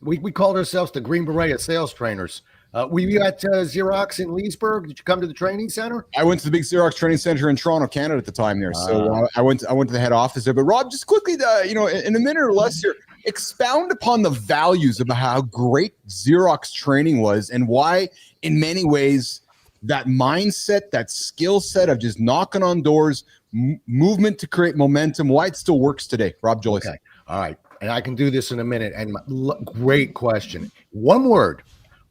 We called ourselves the Green Beret of sales trainers. Were you at Xerox in Leesburg? Did you come to the training center? I went to the big Xerox training center in Toronto, Canada at the time there. So I went to the head office there. But Rob, just quickly, in a minute or less here, expound upon the values about how great Xerox training was and why, in many ways, that mindset, that skill set of just knocking on doors, movement to create momentum, why it still works today. Rob Jolies. Okay. All right. And I can do this in a minute. And great question. One word.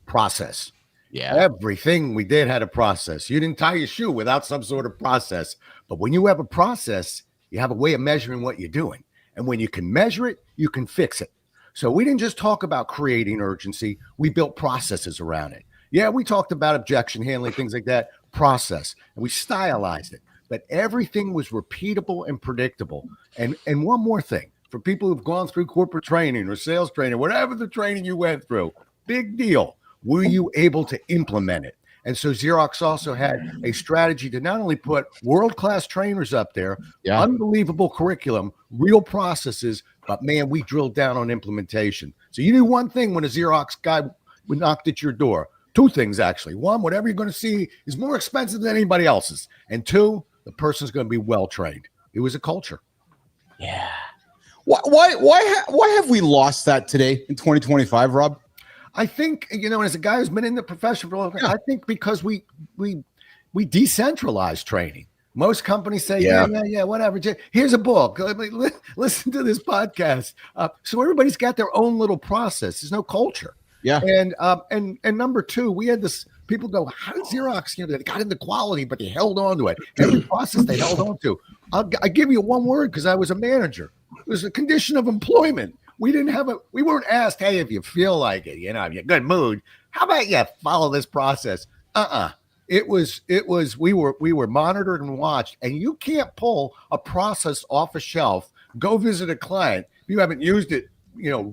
Process. Yeah. Everything we did had a process. You didn't tie your shoe without some sort of process. But when you have a process, you have a way of measuring what you're doing. And when you can measure it, you can fix it. So we didn't just talk about creating urgency. We built processes around it. Yeah, we talked about objection handling, things like that, process. And we stylized it. But everything was repeatable and predictable. And one more thing, for people who've gone through corporate training or sales training, whatever the training you went through, big deal. Were you able to implement it? And so Xerox also had a strategy to not only put world-class trainers up there, unbelievable curriculum, real processes, but man, we drilled down on implementation. So you knew one thing when a Xerox guy would knock at your door. Two things, actually. One, whatever you're going to see is more expensive than anybody else's. And two, the person's going to be well-trained. It was a culture. Yeah. Why have we lost that today in 2025, Rob? I think, as a guy who's been in the profession for a long time, I think because we decentralized training. Most companies say, yeah, whatever. Here's a book. Listen to this podcast. So everybody's got their own little process. There's no culture. Yeah. And number two, we had this, people go, how did Xerox, they got into quality, but they held on to it. Every process they held on to. I give you one word because I was a manager. It was a condition of employment. We weren't asked, hey, if you feel like it, if you're in a good mood, how about you follow this process? We were monitored and watched, and you can't pull a process off a shelf, go visit a client if you haven't used it,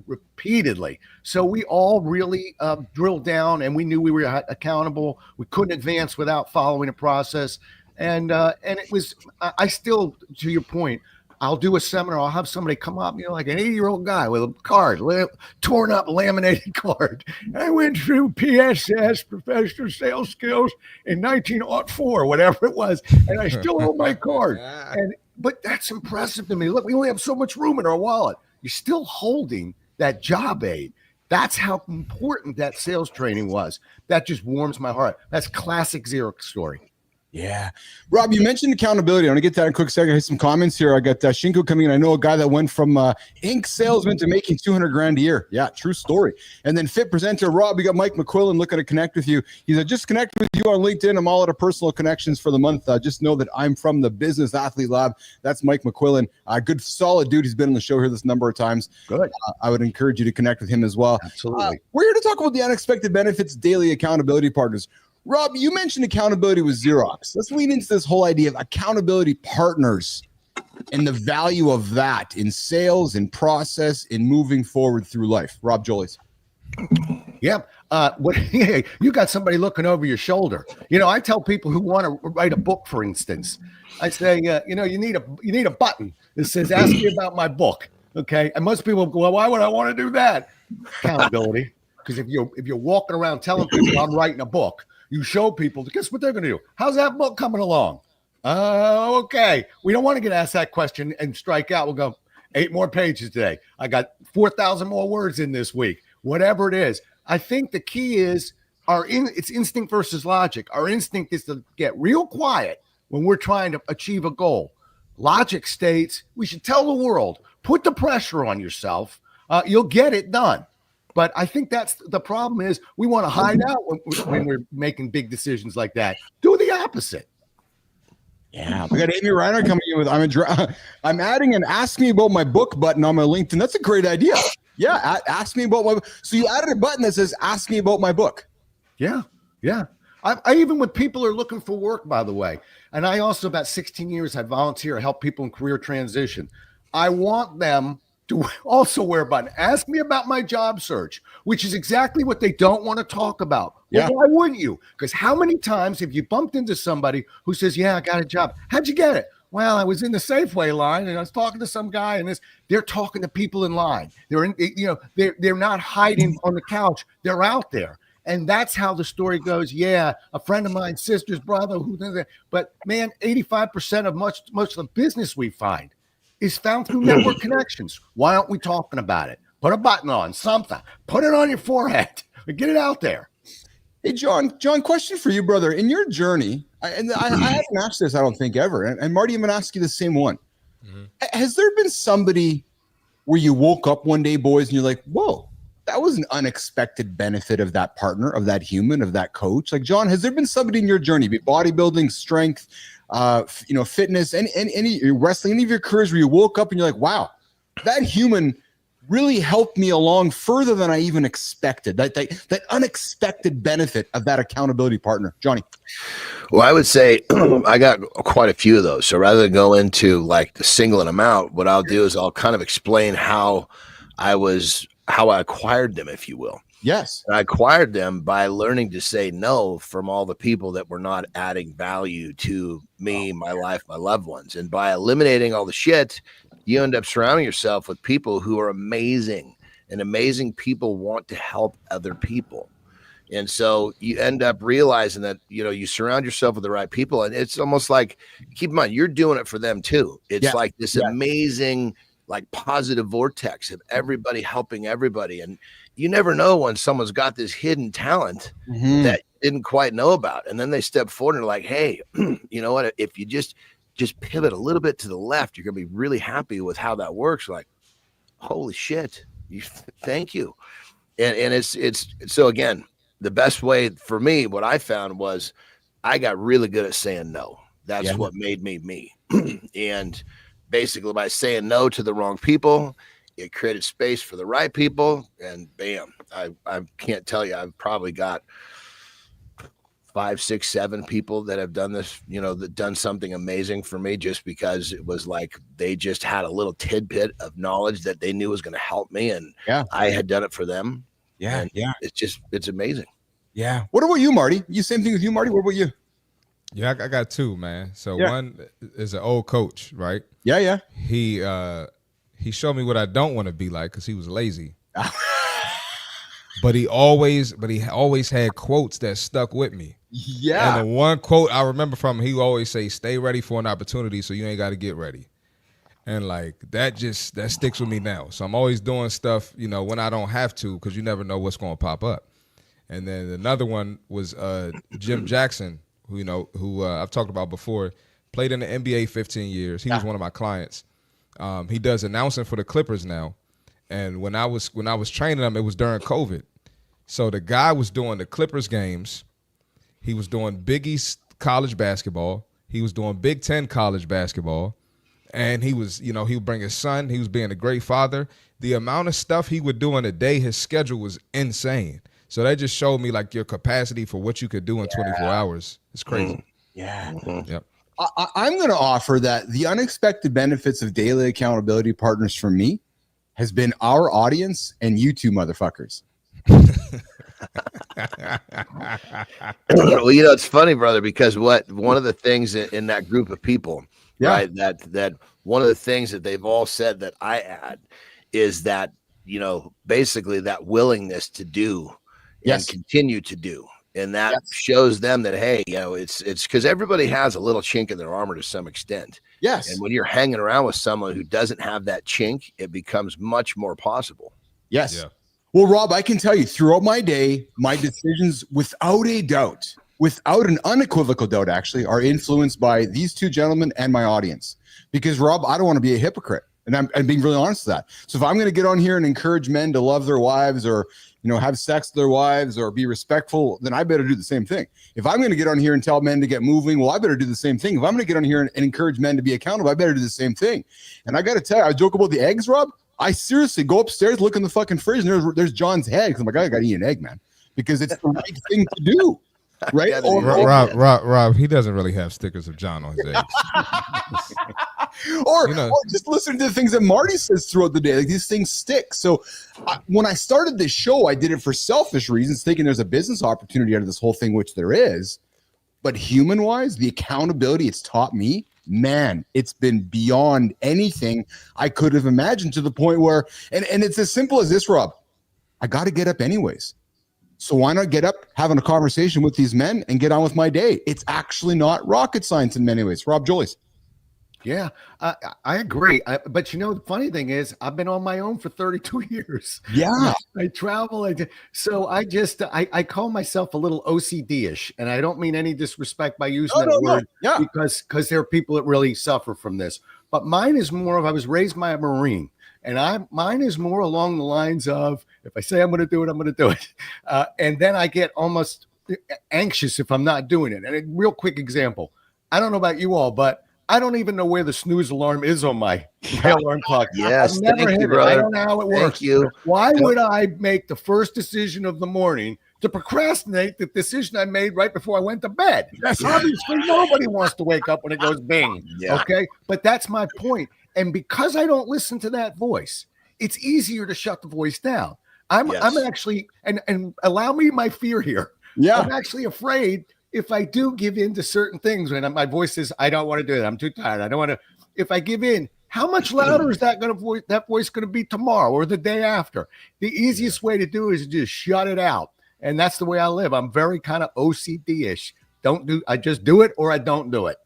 repeatedly. So we all really drilled down, and we knew we were accountable. We couldn't advance without following a process. And it was, I still, to your point, I'll do a seminar. I'll have somebody come up, like an 80-year-old guy with a card, torn up laminated card. I went through PSS, professional sales skills, in 1904, whatever it was, and I still own my card. But that's impressive to me. Look, we only have so much room in our wallet. You're still holding that job aid. That's how important that sales training was. That just warms my heart. That's classic Xerox story. Yeah. Rob, you mentioned accountability. I want to get that in a quick second. I have some comments here. I got Shinko coming in. I know a guy that went from ink salesman to making $200,000 a year. Yeah, true story. And then fit presenter Rob, we got Mike McQuillan looking to connect with you. He's like, just connect with you on LinkedIn. I'm all out of personal connections for the month. Just know that I'm from the Business Athlete Lab. That's Mike McQuillan. Good, solid dude. He's been on the show here this number of times. Good. I would encourage you to connect with him as well. Absolutely. We're here to talk about the unexpected benefits, daily accountability partners. Rob, you mentioned accountability with Xerox. Let's lean into this whole idea of accountability partners and the value of that in sales, in process, in moving forward through life. Rob Jolies. Yeah. You got somebody looking over your shoulder. I tell people who want to write a book, for instance, I say, you need a button that says, ask me about my book. Okay. And most people go, well, why would I want to do that? Accountability. Because if you're walking around telling people I'm writing a book, you show people, guess what they're going to do? How's that book coming along? Okay. We don't want to get asked that question and strike out. We'll go 8 more pages today. I got 4,000 more words in this week. Whatever it is. I think the key is it's instinct versus logic. Our instinct is to get real quiet when we're trying to achieve a goal. Logic states we should tell the world, put the pressure on yourself. You'll get it done. But I think that's the problem is we want to hide out when we're making big decisions like that. Do the opposite. Yeah, we got Amy Reiner coming in with I'm adding an ask me about my book button on my LinkedIn. That's a great idea. Yeah, ask me about my. So you added a button that says "Ask me about my book." Yeah. I even when people are looking for work, by the way, and I also about 16 years I volunteer, help people in career transition. I want them to also wear a button. Ask me about my job search, which is exactly what they don't want to talk about. Well, why wouldn't you? Because how many times have you bumped into somebody who says, "Yeah, I got a job. How'd you get it?" Well, I was in the Safeway line and I was talking to some guy, and they're talking to people in line. They're not hiding on the couch. They're out there. And that's how the story goes. Yeah, a friend of mine's sister's brother, but man, 85% of much of the business we find is found through network connections. Why aren't we talking about it? Put a button on something. Put it on your forehead. Get it out there. Hey, John, question for you, brother. In your journey, I haven't asked this, I don't think, ever. And Marty, I'm going to ask you the same one. Mm-hmm. Has there been somebody where you woke up one day, boys, and you're like, whoa, that was an unexpected benefit of that partner, of that human, of that coach? Like, John, has there been somebody in your journey, be it bodybuilding, strength, fitness, any wrestling, any of your careers where you woke up and you're like, wow, that human really helped me along further than I even expected. That unexpected benefit of that accountability partner, Johnny. Well, I would say I got quite a few of those. So rather than go into like the singling them out, what I'll do is I'll kind of explain how I acquired them, if you will. Yes. And I acquired them by learning to say no from all the people that were not adding value to me, my life, my loved ones. And by eliminating all the shit, you end up surrounding yourself with people who are amazing, and amazing people want to help other people. And so you end up realizing that, you surround yourself with the right people, and it's almost like, keep in mind, you're doing it for them too. It's like this amazing, like positive vortex of everybody helping everybody. And you never know when someone's got this hidden talent that you didn't quite know about. And then they step forward and are like, hey, you know what, if you just pivot a little bit to the left, you're going to be really happy with how that works. Like, holy shit, thank you. And it's so again, the best way for me, what I found was I got really good at saying no. That's what made me. And basically by saying no to the wrong people, it created space for the right people, and bam, I can't tell you, I've probably got 5, 6, 7 people that have done this, that done something amazing for me just because it was like they just had a little tidbit of knowledge that they knew was going to help me, and I had done it for them. Yeah. It's amazing. Yeah. What about you, Marty? Same thing with you, Marty? What about you? Yeah, I got 2, man. So one is an old coach, right? Yeah. He showed me what I don't want to be like because he was lazy. But he always had quotes that stuck with me. Yeah. And the one quote I remember from him, he would always say, "Stay ready for an opportunity, so you ain't got to get ready." And like that sticks with me now. So I'm always doing stuff, when I don't have to, because you never know what's going to pop up. And then another one was Jim Jackson, who I've talked about before, played in the NBA 15 years. He was one of my clients. He does announcing for the Clippers now. And when I was training him, it was during COVID. So the guy was doing the Clippers games. He was doing Big East college basketball. He was doing Big Ten college basketball. And he was, he would bring his son. He was being a great father. The amount of stuff he would do in a day, his schedule was insane. So that just showed me like your capacity for what you could do in 24 hours. It's crazy. Yeah. Yep. I'm going to offer that the unexpected benefits of daily accountability partners for me has been our audience and you two motherfuckers. Well, it's funny, brother, because one of the things in that group of people, right, that one of the things that they've all said that I add is that, basically that willingness to do and continue to do. And that shows them that, hey, it's because everybody has a little chink in their armor to some extent. Yes. And when you're hanging around with someone who doesn't have that chink, it becomes much more possible. Yes. Yeah. Well, Rob, I can tell you throughout my day, my decisions, without a doubt, without an unequivocal doubt, actually, are influenced by these two gentlemen and my audience. Because, Rob, I don't want to be a hypocrite. And I'm being really honest with that. So if I'm going to get on here and encourage men to love their wives or, have sex with their wives or be respectful, then I better do the same thing. If I'm going to get on here and tell men to get moving, well, I better do the same thing. If I'm going to get on here and encourage men to be accountable, I better do the same thing. And I got to tell you, I joke about the eggs, Rob. I seriously go upstairs, look in the fucking fridge, and there's John's head. I'm like, I got to eat an egg, man, because it's the right thing to do. Right? Rob, he doesn't really have stickers of John on his eggs. or just listen to the things that Marty says throughout the day. Like, these things stick. So when I started this show, I did it for selfish reasons, thinking there's a business opportunity out of this whole thing, which there is. But human-wise, the accountability it's taught me, man, it's been beyond anything I could have imagined, to the point where, and it's as simple as this, Rob, I got to get up anyways. So why not get up, having a conversation with these men, and get on with my day? It's actually not rocket science in many ways. Rob Jolies. Yeah, I agree. But the funny thing is, I've been on my own for 32 years. Yeah. I travel. So I call myself a little OCD-ish, and I don't mean any disrespect by using that word. Yeah. Because there are people that really suffer from this. But mine is more of, I was raised by a Marine. And mine is more along the lines of, if I say I'm going to do it, I'm going to do it. And then I get almost anxious if I'm not doing it. And a real quick example, I don't know about you all, but I don't even know where the snooze alarm is on my alarm clock. Yes, I've never hit it. I don't know how it works. Thank you. Why would I make the first decision of the morning to procrastinate the decision I made right before I went to bed? Obviously, nobody wants to wake up when it goes bing. Yeah. Okay, but that's my point. And because I don't listen to that voice, it's easier to shut the voice down. I'm actually, and allow me my fear here. Yeah. I'm actually afraid if I do give in to certain things, when my voice says, I don't want to do it, I'm too tired, I don't want to, if I give in, how much louder is that voice going to be tomorrow or the day after? The easiest way to do it is to just shut it out. And that's the way I live. I'm very kind of OCD-ish. I just do it or I don't do it.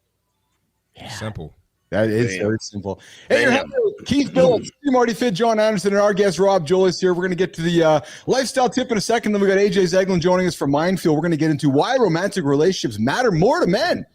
Yeah. Simple. That is very simple. Hey, you're having Keith Billis, Marty Fit, John Anderson, and our guest Rob Jolies here. We're going to get to the lifestyle tip in a second. Then we got AJ Zeglin joining us from Minefield. We're going to get into why romantic relationships matter more to men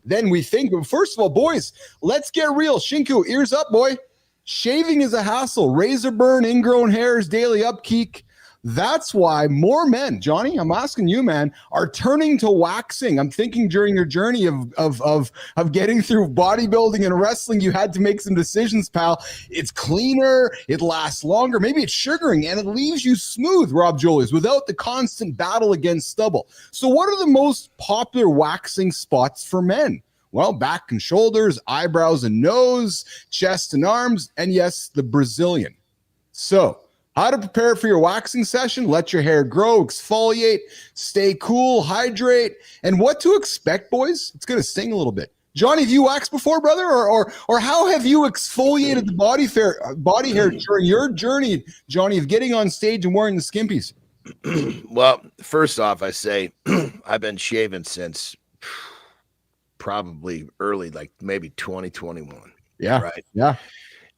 than we think. But first of all, boys, let's get real. Shinku, ears up, boy. Shaving is a hassle. Razor burn, ingrown hairs, daily upkeep. That's why more men, Johnny, I'm asking you, man, are turning to waxing. I'm thinking during your journey of getting through bodybuilding and wrestling, you had to make some decisions, pal. It's cleaner, it lasts longer, maybe it's sugaring, and it leaves you smooth, Rob Jolies, without the constant battle against stubble. So what are the most popular waxing spots for men? Well, back and shoulders, eyebrows and nose, chest and arms, and yes, the Brazilian. So, how to prepare for your waxing session, let your hair grow, exfoliate, stay cool, hydrate, and what to expect, boys. It's going to sting a little bit. Johnny, have you waxed before, brother? Or how have you exfoliated the body hair during your journey, Johnny, of getting on stage and wearing the skimpies? Well, first off, I say I've been shaving since probably early, like maybe 2021. Yeah. Right. Yeah.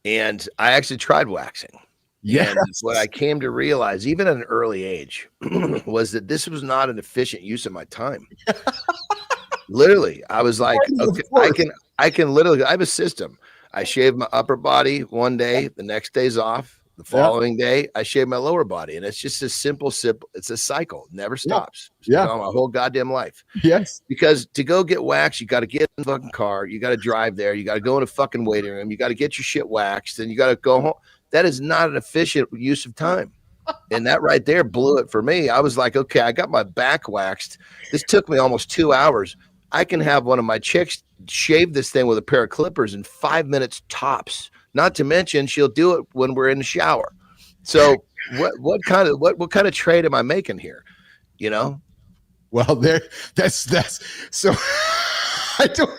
And I actually tried waxing. Yeah. And what I came to realize, even at an early age, was that this was not an efficient use of my time. Literally, I was like, okay, I can literally, I have a system. I shave my upper body one day, the next day's off. The following day, I shave my lower body. And it's just a simple, it's a cycle. It never stops. Yeah. My whole goddamn life. Yes. Because to go get waxed, you got to get in the fucking car. You got to drive there. You got to go in a fucking waiting room. You got to get your shit waxed. Then you got to go home. That is not an efficient use of time. And that right there blew it for me. I was like, okay, I got my back waxed. This took me almost 2 hours. I can have one of my chicks shave this thing with a pair of clippers in 5 minutes tops. Not to mention she'll do it when we're in the shower. So what kind of trade am I making here? You know? Well, that's so I don't.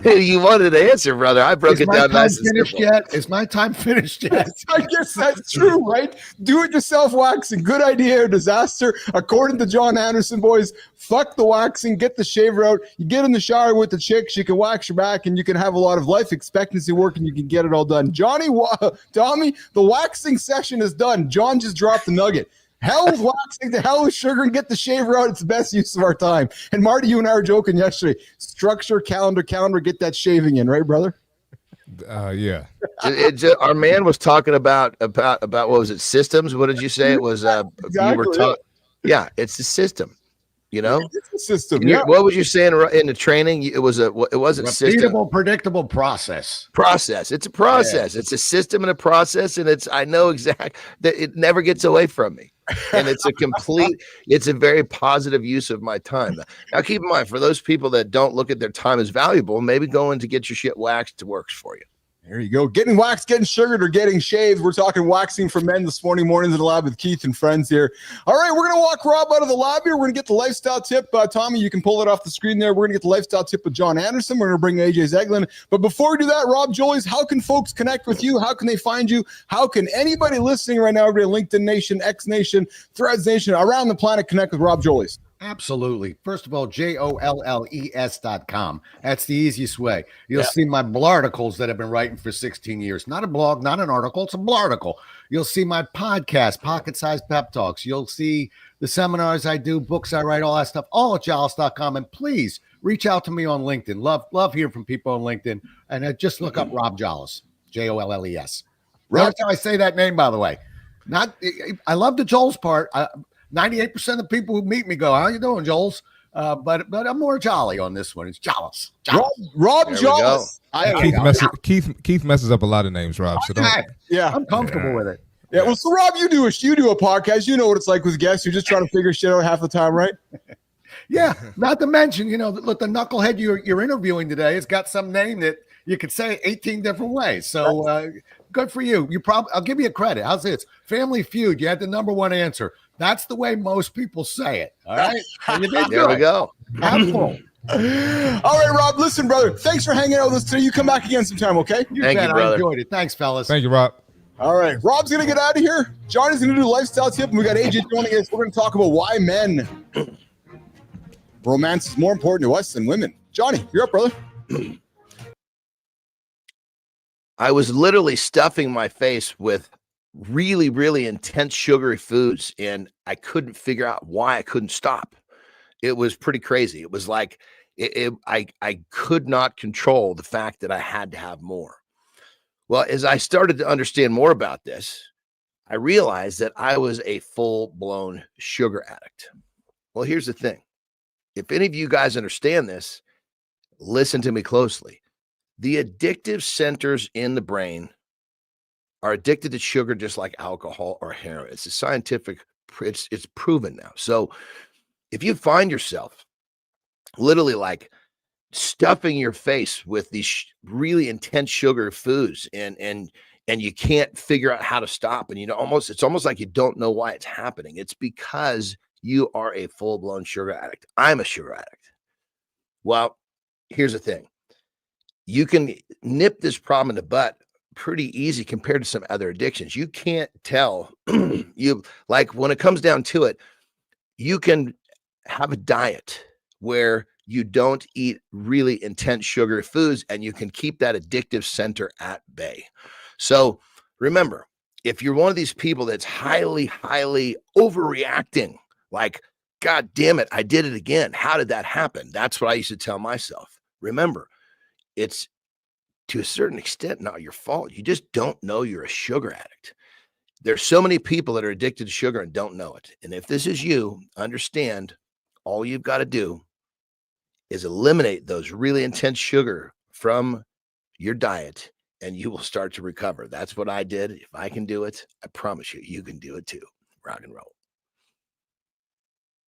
You wanted an answer, brother. I broke it down nice and simple. Is my time finished yet? I guess that's true, right? Do-it-yourself waxing, good idea or disaster? According to John Anderson, boys, fuck the waxing, get the shaver out. You get in the shower with the chicks, you can wax your back, and you can have a lot of life expectancy work, and you can get it all done. Tommy, the waxing session is done. John just dropped the nugget. Hell with waxing, the hell with sugar, and get the shaver out. It's the best use of our time. And Marty, you and I were joking yesterday. Structure, calendar, get that shaving in, right, brother? Yeah. Our man was talking about what was it? Systems. What did you say? It was you were talking. Yeah, it's the system. You know, It's a system. Yeah. What was you saying in the training? It wasn't system. Repeatable, predictable process. It's a process. It's a system and a process, and I know exactly that it never gets away from me. And it's a very positive use of my time. Now, keep in mind, for those people that don't look at their time as valuable, maybe going to get your shit waxed works for you. There you go. Getting waxed, getting sugared, or getting shaved. We're talking waxing for men this morning. Mornings in the lab with Keith and friends here. All right, we're going to walk Rob out of the lab here. We're going to get the lifestyle tip. Tommy, you can pull it off the screen there. We're going to get the lifestyle tip with John Anderson. We're going to bring AJ Zeglin. But before we do that, Rob Jolies, how can folks connect with you? How can they find you? How can anybody listening right now, everybody, LinkedIn Nation, X Nation, Threads Nation, around the planet, connect with Rob Jolies? Absolutely. First of all, JOLLES.com. That's the easiest way. You'll see my blarticles that I've been writing for 16 years. Not a blog, not an article. It's a blarticle. You'll see my podcast, Pocket-Sized Pep Talks. You'll see the seminars I do, books I write, all that stuff, all at jolles.com. And please reach out to me on LinkedIn. Love hearing from people on LinkedIn. And just look up Rob Jolles, Jolles. That's how I say that name, by the way. I love the Jolles part. 98% of the people who meet me go, "How you doing, Jolles?" But I'm more jolly on this one. It's Jolles. Rob Jolles. Keith messes up a lot of names, Rob. So don't. Yeah, I'm comfortable with it. Yeah. Well, so Rob, you do a podcast. You know what it's like with guests. You're just trying to figure shit out half the time, right? Yeah. Not to mention, look, the knucklehead you're interviewing today has got some name that you could say 18 different ways. So good for you. I'll give you a credit. How's this? Family Feud. You had the number one answer. That's the way most people say it. All right. There we go. Apple. All right, Rob. Listen, brother. Thanks for hanging out with us today. You come back again sometime, okay? Thank you, brother. I enjoyed it. Thanks, fellas. Thank you, Rob. All right. Rob's going to get out of here. Johnny's going to do a lifestyle tip, and we got AJ joining us. We're going to talk about why men romance is more important to us than women. Johnny, you're up, brother. I was literally stuffing my face with really, really intense sugary foods, and I couldn't figure out why I couldn't stop. It was pretty crazy. It was like I could not control the fact that I had to have more. Well, as I started to understand more about this, I realized that I was a full-blown sugar addict. Well, here's the thing. If any of you guys understand this, listen to me closely. The addictive centers in the brain are addicted to sugar just like alcohol or heroin. It's a scientific, it's proven now. So if you find yourself literally like stuffing your face with these really intense sugar foods and you can't figure out how to stop, and it's almost like you don't know why it's happening. It's because you are a full-blown sugar addict. I'm a sugar addict. Well, here's the thing. You can nip this problem in the butt pretty easy compared to some other addictions. You can't tell when it comes down to it, you can have a diet where you don't eat really intense sugary foods and you can keep that addictive center at bay. So remember, if you're one of these people that's highly, highly overreacting, like, God damn it, I did it again. How did that happen? That's what I used to tell myself. Remember, it's to a certain extent not your fault. You just don't know you're a sugar addict. There's so many people that are addicted to sugar and don't know it. And if this is you, understand all you've got to do is eliminate those really intense sugar from your diet and you will start to recover. That's what I did. If I can do it, I promise you, you can do it too. Rock and roll.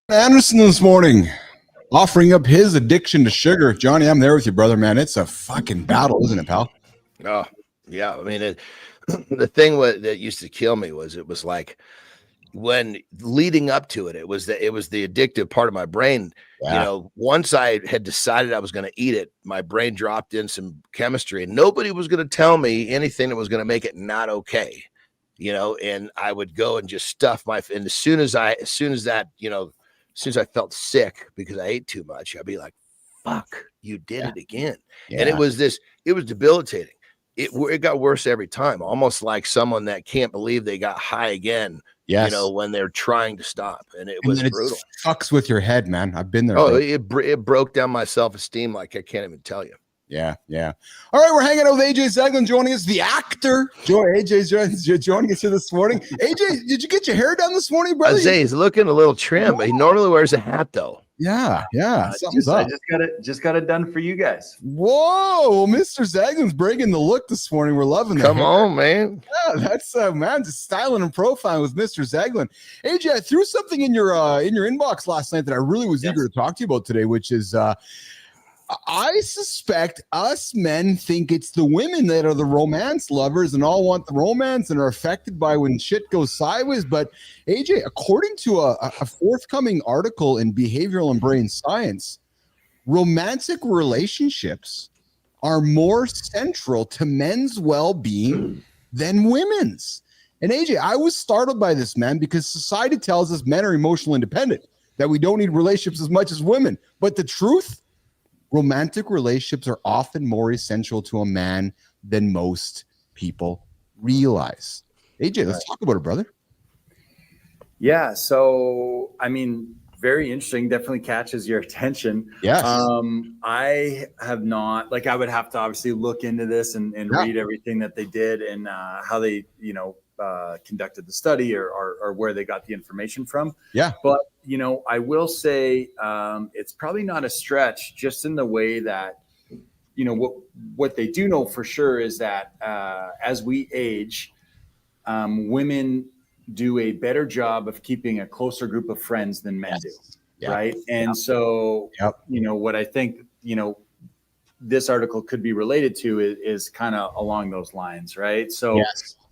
Anderson this morning, offering up his addiction to sugar. Johnny, I'm there with you, brother, man. It's a fucking battle, isn't it, pal? Oh, yeah. I mean, the thing that used to kill me was it was like when leading up to it, it was the addictive part of my brain. Yeah. Once I had decided I was going to eat it, my brain dropped in some chemistry and nobody was going to tell me anything that was going to make it not okay. And I would go and just stuff and as soon as I felt sick because I ate too much, I'd be like, fuck, you did it again. Yeah. And it was debilitating. It got worse every time, almost like someone that can't believe they got high again, when they're trying to stop. And it was brutal. It fucks with your head, man. I've been there. Oh, it broke down my self-esteem like I can't even tell you. Yeah. All right, we're hanging out with AJ Zeglin joining us, the actor. AJ's joining us here this morning. AJ, did you get your hair done this morning, brother? I'd say he's looking a little trim. He normally wears a hat, though. Yeah. Something's up. I just got it done for you guys. Whoa, well, Mr. Zaglin's bringing the look this morning. We're loving that. Come on, man. Yeah, that's man, just styling and profiling with Mr. Zeglin. AJ, I threw something in your inbox last night that I really was eager to talk to you about today, which is I suspect us men think it's the women that are the romance lovers and all want the romance and are affected by when shit goes sideways. But AJ, according to a forthcoming article in Behavioral and Brain Science, romantic relationships are more central to men's well-being than women's. And AJ, I was startled by this, man, because society tells us men are emotionally independent, that we don't need relationships as much as women. But the truth, romantic relationships are often more essential to a man than most people realize. AJ, let's talk about it, brother. Yeah. So, I mean, very interesting. Definitely catches your attention. Yes. I have not, like, I would have to obviously look into this and read everything that they did and how they, conducted the study or where they got the information from. Yeah. But, I will say it's probably not a stretch, just in the way that, what they do know for sure is that as we age, women do a better job of keeping a closer group of friends than men do. Yeah. Right. And so, what I think, this article could be related to is kind of along those lines. Right. So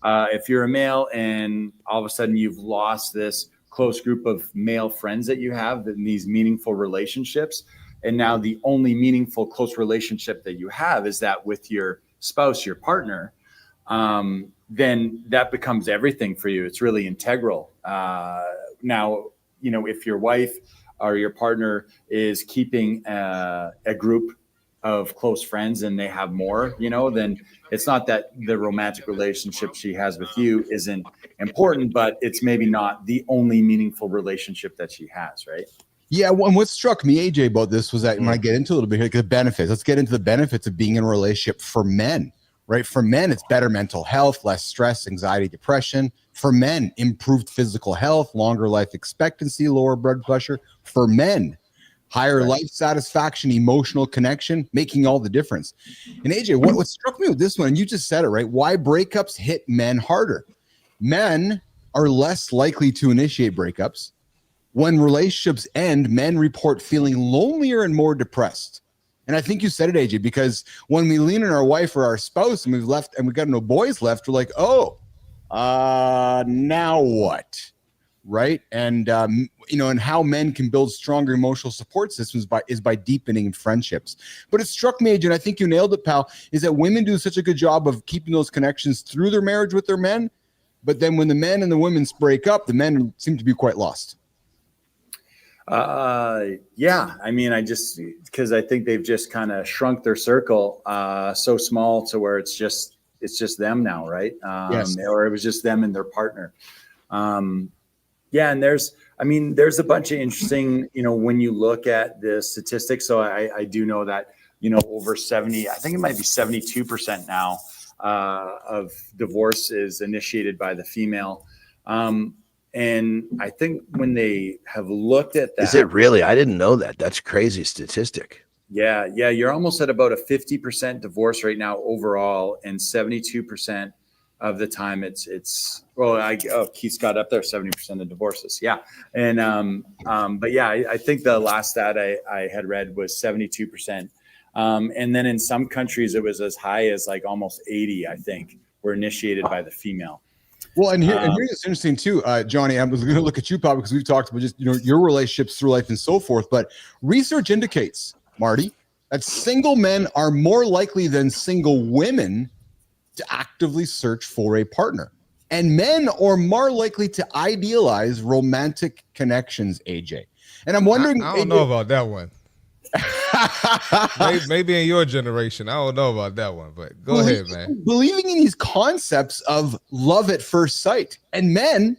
if you're a male and all of a sudden you've lost this close group of male friends that you have in these meaningful relationships, and now the only meaningful close relationship that you have is that with your spouse, your partner, then that becomes everything for you. It's really integral. Now, if your wife or your partner is keeping a group of close friends and they have more, then it's not that the romantic relationship she has with you isn't important, but it's maybe not the only meaningful relationship that she has, right? Yeah, and what struck me, AJ, about this was that when I get into a little bit here, the benefits. Let's get into the benefits of being in a relationship for men, right? For men, it's better mental health, less stress, anxiety, depression. For men, improved physical health, longer life expectancy, lower blood pressure. For men, higher life satisfaction, emotional connection, making all the difference. And AJ, what struck me with this one, and you just said it, right? Why breakups hit men harder. Men are less likely to initiate breakups. When relationships end, men report feeling lonelier and more depressed. And I think you said it, AJ, because when we lean on our wife or our spouse and we've left and we got no boys left, we're like, now what? Right. And, and how men can build stronger emotional support systems is by deepening friendships. But it struck me, AJ, and I think you nailed it, pal, is that women do such a good job of keeping those connections through their marriage with their men. But then when the men and the women break up, the men seem to be quite lost. Yeah. I mean, because I think they've just kind of shrunk their circle so small to where it's just them now, right? Yes. Or it was just them and their partner. Yeah. And there's a bunch of interesting, when you look at the statistics. So I do know that, over 70, I think it might be 72% now of divorce is initiated by the female. And I think when they have looked at that. Is it really? I didn't know that. That's crazy statistic. Yeah. Yeah. You're almost at about a 50% divorce right now overall, and 72% of the time it's Keith's got up there 70% of divorces. Yeah. And but yeah, I think the last stat I had read was 72%. And then in some countries it was as high as like almost 80, I think, were initiated by the female. Well, and here's it's interesting too, Johnny. I was going to look at you, Pop, because we've talked about just your relationships through life and so forth. But research indicates, Marty, that single men are more likely than single women to actively search for a partner, and men are more likely to idealize romantic connections. AJ, and I'm wondering, I don't know about that one. maybe in your generation, I don't know about that one, but go ahead, man. Believing in these concepts of love at first sight, and men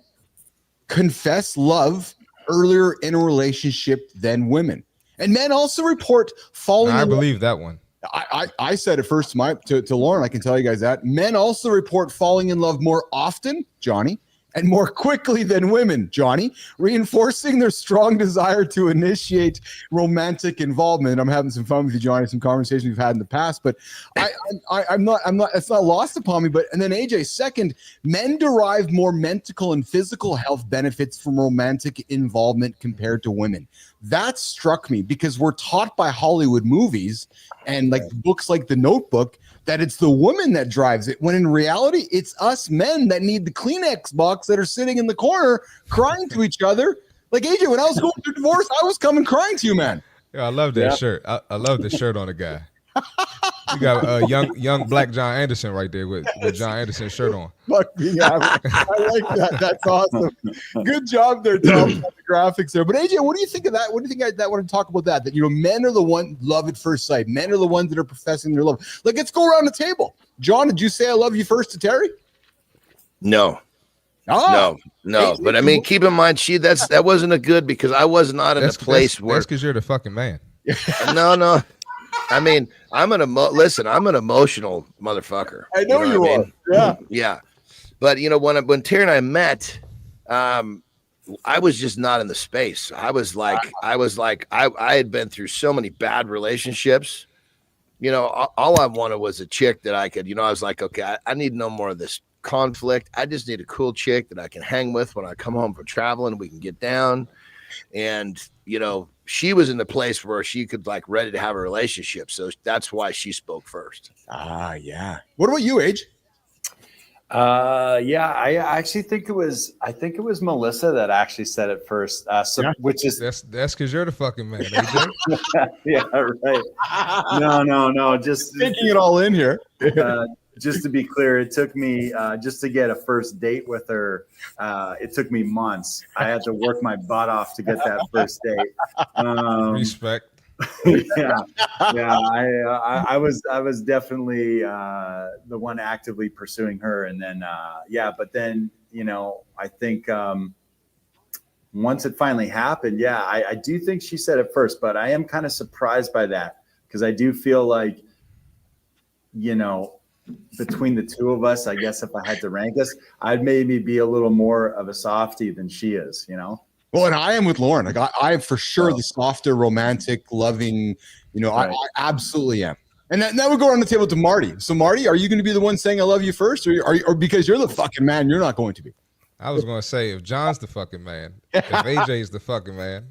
confess love earlier in a relationship than women, and men also report falling. I believe that one. I said it first to Lauren. I can tell you guys that men also report falling in love more often, Johnny, and more quickly than women, Johnny, reinforcing their strong desire to initiate romantic involvement. I'm having some fun with you, Johnny, some conversations we've had in the past, but I'm not, it's not lost upon me. But, and then AJ, second, men derive more mental and physical health benefits from romantic involvement compared to women. That struck me because we're taught by Hollywood movies and like books like The Notebook that it's the woman that drives it, when in reality, it's us men that need the Kleenex box that are sitting in the corner crying to each other. Like, AJ, when I was going through divorce, I was coming crying to you, man. Yeah, I love that shirt. I love the shirt on the guy. You got young black John Anderson right there with John Anderson's shirt on. Fuck me, I like that. That's awesome. Good job there, Tom, on the graphics there. But AJ, what do you think of that? What do you think I want to talk about that? That, you know, men are the one love at first sight. Men are the ones that are professing their love. Like, let's go around the table. John, did you say I love you first to Terry? No. No. But I mean, keep in mind, that wasn't a good, because I was not in a place where. That's because you're the fucking man. No. I mean, I'm an emotional motherfucker. I know you are. Yeah. Yeah. But you know, when Terry and I met, I was just not in the space. I had been through so many bad relationships. You know, all I wanted was a chick that I could, you know, I was like, okay, I need no more of this conflict. I just need a cool chick that I can hang with when I come home from traveling. We can get down. And, you know, she was in the place where she could like ready to have a relationship. So that's why she spoke first. Yeah. What about you, Age? Yeah, I actually think it was Melissa that actually said it first. Which is that's because you're the fucking man, AJ. Yeah, right. No. Just taking it all in here. Just to be clear, it took me just to get a first date with her. It took me months. I had to work my butt off to get that first date. Respect. Yeah. I was definitely the one actively pursuing her, and then but then, you know, I think once it finally happened, I do think she said it first, but I am kind of surprised by that, because I do feel like, you know, between the two of us, I guess if I had to rank us, I'd maybe be a little more of a softie than she is, you know? Well, and I am with Lauren. Like, I am for sure the softer, romantic, loving, you know, right. I absolutely am. And now we go around the table to Marty. So Marty, are you going to be the one saying I love you first, or because you're the fucking man, you're not going to be? I was going to say, if John's the fucking man, if AJ's the fucking man,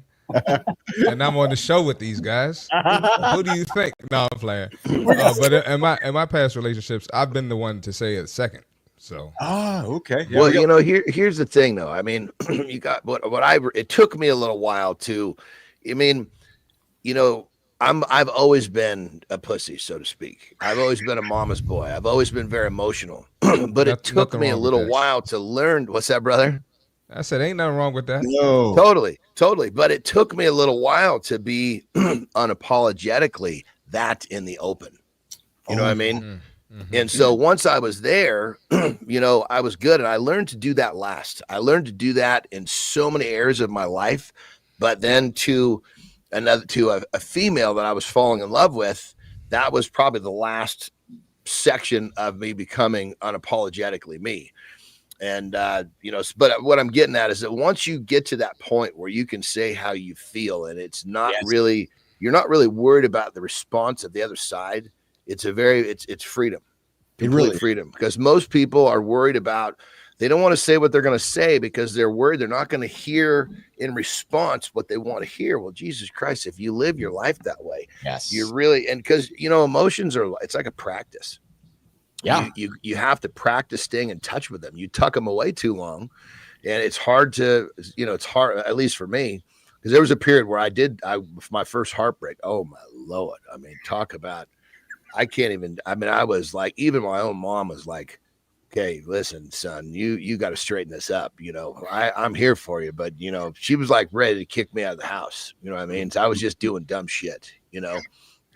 and I'm on the show with these guys, who do you think? No, I'm playing. But in my past relationships, I've been the one to say it second. So okay. Yeah, well, you know, here's the thing, though. I mean, you got it took me a little while to. I mean, you know, I've always been a pussy, so to speak. I've always been a mama's boy. I've always been very emotional, but it took me a little while to learn. What's that, brother? I said, ain't nothing wrong with that. No, totally. But it took me a little while to be unapologetically that in the open. You know what I mean? Mm-hmm. And so once I was there, you know, I was good, and I learned to do that last. I learned to do that in so many areas of my life, but then to a female that I was falling in love with, that was probably the last section of me becoming unapologetically me. And, you know, but what I'm getting at is that once you get to that point where you can say how you feel, and it's not really, you're not really worried about the response of the other side. It's it's freedom. It really freedom, because most people are worried about, they don't want to say what they're going to say because they're worried they're not going to hear in response what they want to hear. Well, Jesus Christ, if you live your life that way, you're really, and because, you know, emotions it's like a practice. Yeah. You have to practice staying in touch with them. You tuck them away too long, and it's hard to, you know, it's hard, at least for me, because there was a period where my first heartbreak. Oh my Lord. I mean, talk about, I was like, even my own mom was like, okay, listen, son, you got to straighten this up. You know, I'm here for you, but you know, she was like ready to kick me out of the house. You know what I mean? So I was just doing dumb shit, you know?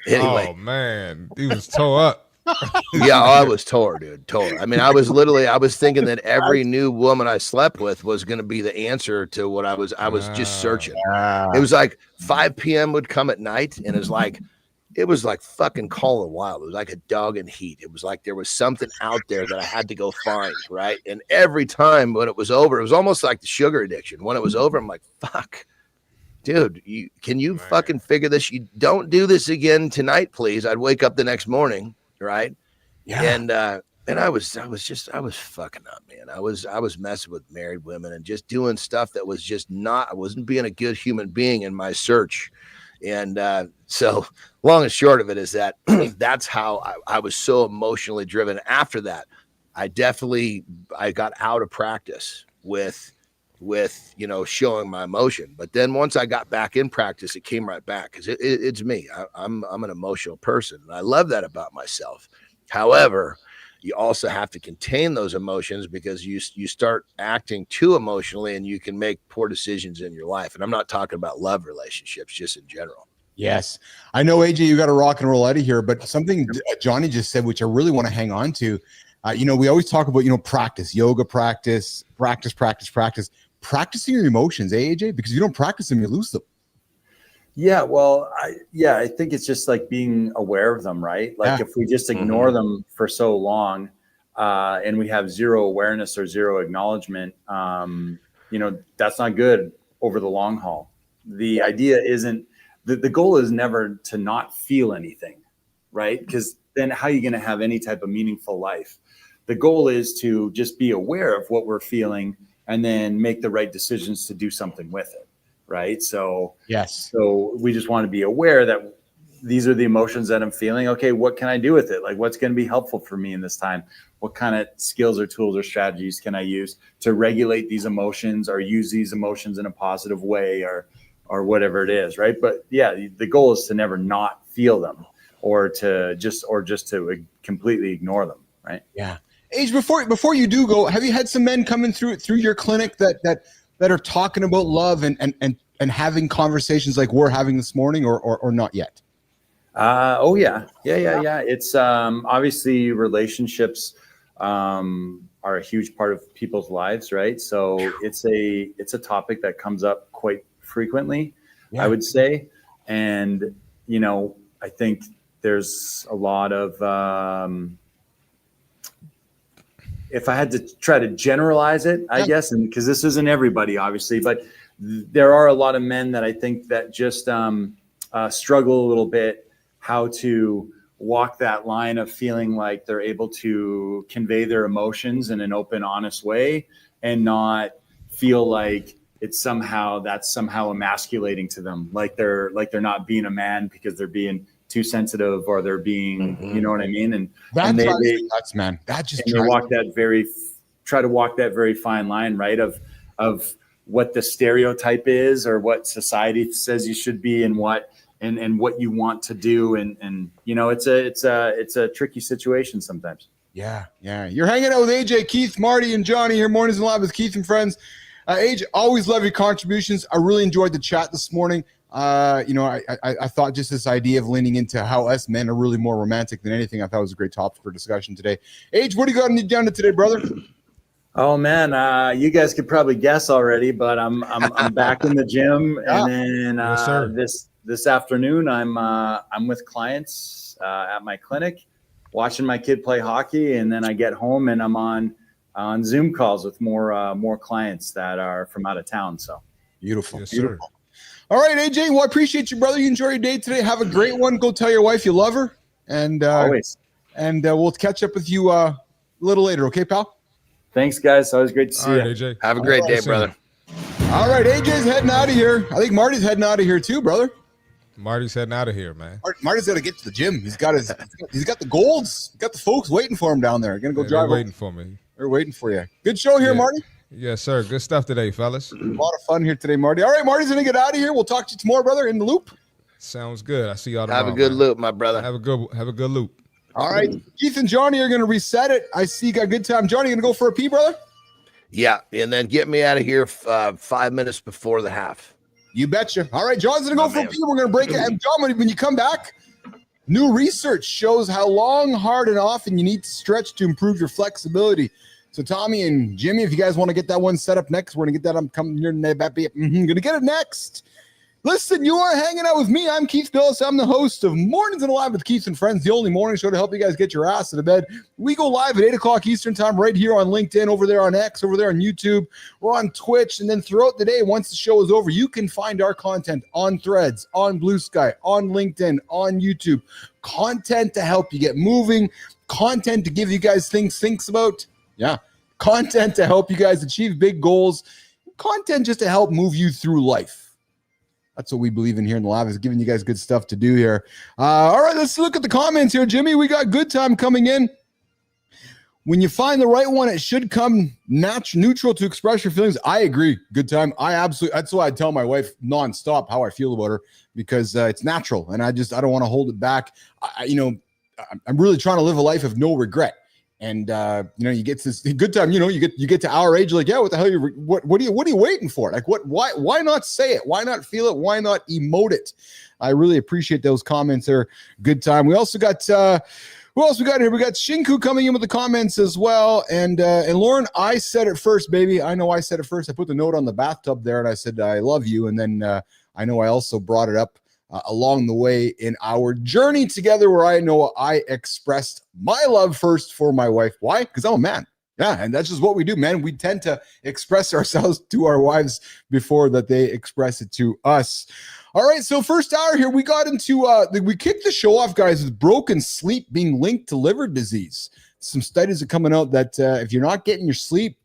Anyway. Oh man, he was tore up. Yeah, I was tore, dude. Tore. I mean, I was thinking that every new woman I slept with was going to be the answer to what I was just searching. It was like 5 p.m. would come at night, and it was like, it was like fucking Call of the Wild. It was like a dog in heat. It was like there was something out there that I had to go find, right? And every time when it was over, it was almost like the sugar addiction. When it was over, I'm like, fuck, dude, can you fucking figure this? You don't do this again tonight, please. I'd wake up the next morning, right? Yeah. And I was fucking up, man. I was messing with married women and just doing stuff that was just not, I wasn't being a good human being in my search. And so long and short of it is that that's how I was so emotionally driven. After that, I got out of practice with showing my emotion. But then once I got back in practice, it came right back because it's me. I'm an emotional person, and I love that about myself. However, you also have to contain those emotions because you start acting too emotionally and you can make poor decisions in your life. And I'm not talking about love relationships, just in general. Yes. I know, AJ, you got to rock and roll out of here, but something Johnny just said, which I really want to hang on to, we always talk about, practice, yoga practicing your emotions, AJ, because if you don't practice them, you lose them. Yeah, well, I think it's just like being aware of them, right? Like if we just ignore them for so long, and we have zero awareness or zero acknowledgement, that's not good over the long haul. The idea isn't, the goal is never to not feel anything, right? Because then how are you going to have any type of meaningful life? The goal is to just be aware of what we're feeling and then make the right decisions to do something with it. Right. So, yes. So we just want to be aware that these are the emotions that I'm feeling. Okay. What can I do with it? Like, what's going to be helpful for me in this time? What kind of skills or tools or strategies can I use to regulate these emotions or use these emotions in a positive way or whatever it is. Right. But yeah, the goal is to never not feel them or just to completely ignore them. Right. Yeah. Age, before you do go, have you had some men coming through your clinic that are talking about love and having conversations like we're having this morning or not yet? Yeah. It's obviously relationships are a huge part of people's lives, right? So it's a topic that comes up quite frequently, I would say. And, I think there's a lot of, if I had to try to generalize it, I guess, and because this isn't everybody, obviously, but there are a lot of men that I think that just struggle a little bit how to walk that line of feeling like they're able to convey their emotions in an open, honest way and not feel like that's somehow emasculating to them, like they're not being a man because they're being too sensitive or they're being, you know what I mean? And that and drives me nuts, man. That just try to walk that very fine line, right? Of what the stereotype is or what society says you should be and what you want to do. And it's a tricky situation sometimes. Yeah. You're hanging out with AJ, Keith, Marty, and Johnny here, Mornings in Live with Keith and Friends. AJ, always love your contributions. I really enjoyed the chat this morning. I thought just this idea of leaning into how us men are really more romantic than anything, I thought was a great topic for discussion today. AJ, what do you got down to today, brother? Oh man, you guys could probably guess already, but I'm back in the gym, and then this afternoon I'm with clients at my clinic, watching my kid play hockey, and then I get home and I'm on Zoom calls with more clients that are from out of town. So beautiful, yes, beautiful. Sir. All right, AJ. Well, I appreciate you, brother. You enjoy your day today. Have a great one. Go tell your wife you love her, and always. And we'll catch up with you a little later. Okay, pal. Thanks, guys. Always great to see you. AJ. Have a great day, brother. All right, AJ's heading out of here. I think Marty's heading out of here too, brother. Marty's heading out of here, man. Marty's got to get to the gym. He's got the golds. He's got the folks waiting for him down there. Gonna go drive. They're waiting for me. They're waiting for you. Good show here, Marty. Yes, sir. Good stuff today, fellas. A lot of fun here today, Marty. All right, Marty's gonna get out of here. We'll talk to you tomorrow, brother. In the loop. Sounds good. I see y'all tomorrow. Have a good loop, my brother. Have a good loop. All right, Keith and Johnny are gonna reset it. I see you got a good time. Johnny, gonna go for a pee, brother? Yeah, and then get me out of here 5 minutes before the half. You betcha. All right, John's gonna go for a pee. We're gonna break it. And John, when you come back, new research shows how long, hard, and often you need to stretch to improve your flexibility. So Tommy and Jimmy, if you guys want to get that one set up next, we're gonna get that. I'm coming here. Gonna get it next. Listen, you are hanging out with me. I'm Keith Billis. I'm the host of Mornings and Alive with Keith and Friends, the only morning show to help you guys get your ass out of bed. We go live at 8 o'clock Eastern time right here on LinkedIn, over there on X, over there on YouTube. We're on Twitch. And then throughout the day, once the show is over, you can find our content on Threads, on Blue Sky, on LinkedIn, on YouTube. Content to help you get moving. Content to give you guys things about. Yeah. Content to help you guys achieve big goals. Content just to help move you through life. That's what we believe in here in the lab, is giving you guys good stuff to do here. All right, let's look at the comments here, Jimmy. We got good time coming in. When you find the right one, it should come neutral to express your feelings. I agree. Good time. That's why I tell my wife nonstop how I feel about her, because it's natural, and I don't want to hold it back. I'm really trying to live a life of no regret. And you get this good time. You get to our age, like, yeah, what the hell? What are you waiting for? Like, why not say it? Why not feel it? Why not emote it? I really appreciate those comments there. Good time. We also got who else we got here? We got Shinku coming in with the comments as well. And Lauren, I said it first, baby. I know I said it first. I put the note on the bathtub there, and I said I love you. And then I know I also brought it up along the way in our journey together, where I know I expressed my love first for my wife. Why? Because I'm a man. Yeah, and that's just what we do, man. We tend to express ourselves to our wives before that they express it to us. All right, so first hour here, we got into, we kicked the show off, guys, with broken sleep being linked to liver disease. Some studies are coming out that if you're not getting your sleep,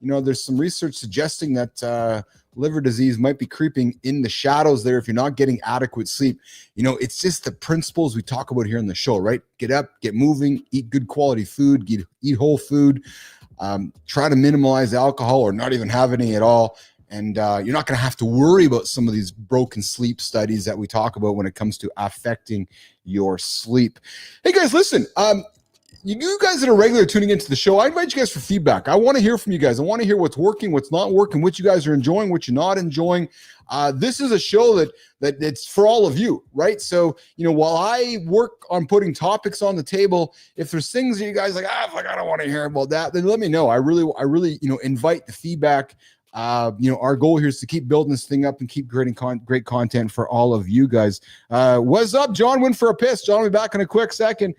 there's some research suggesting that liver disease might be creeping in the shadows there if you're not getting adequate sleep. It's just the principles we talk about here on the show, right? Get up, get moving, eat good quality food, eat whole food, try to minimize alcohol or not even have any at all. And you're not going to have to worry about some of these broken sleep studies that we talk about when it comes to affecting your sleep. Hey guys, listen, you guys that are regularly tuning into the show, I invite you guys for feedback. I want to hear from you guys. I want to hear what's working, what's not working, what you guys are enjoying, what you're not enjoying. This is a show that it's for all of you, right? So, while I work on putting topics on the table, if there's things that you guys like, I don't want to hear about that, then let me know. I really, invite the feedback. Our goal here is to keep building this thing up and keep creating great content for all of you guys. What's up? John went for a piss. John will be back in a quick second.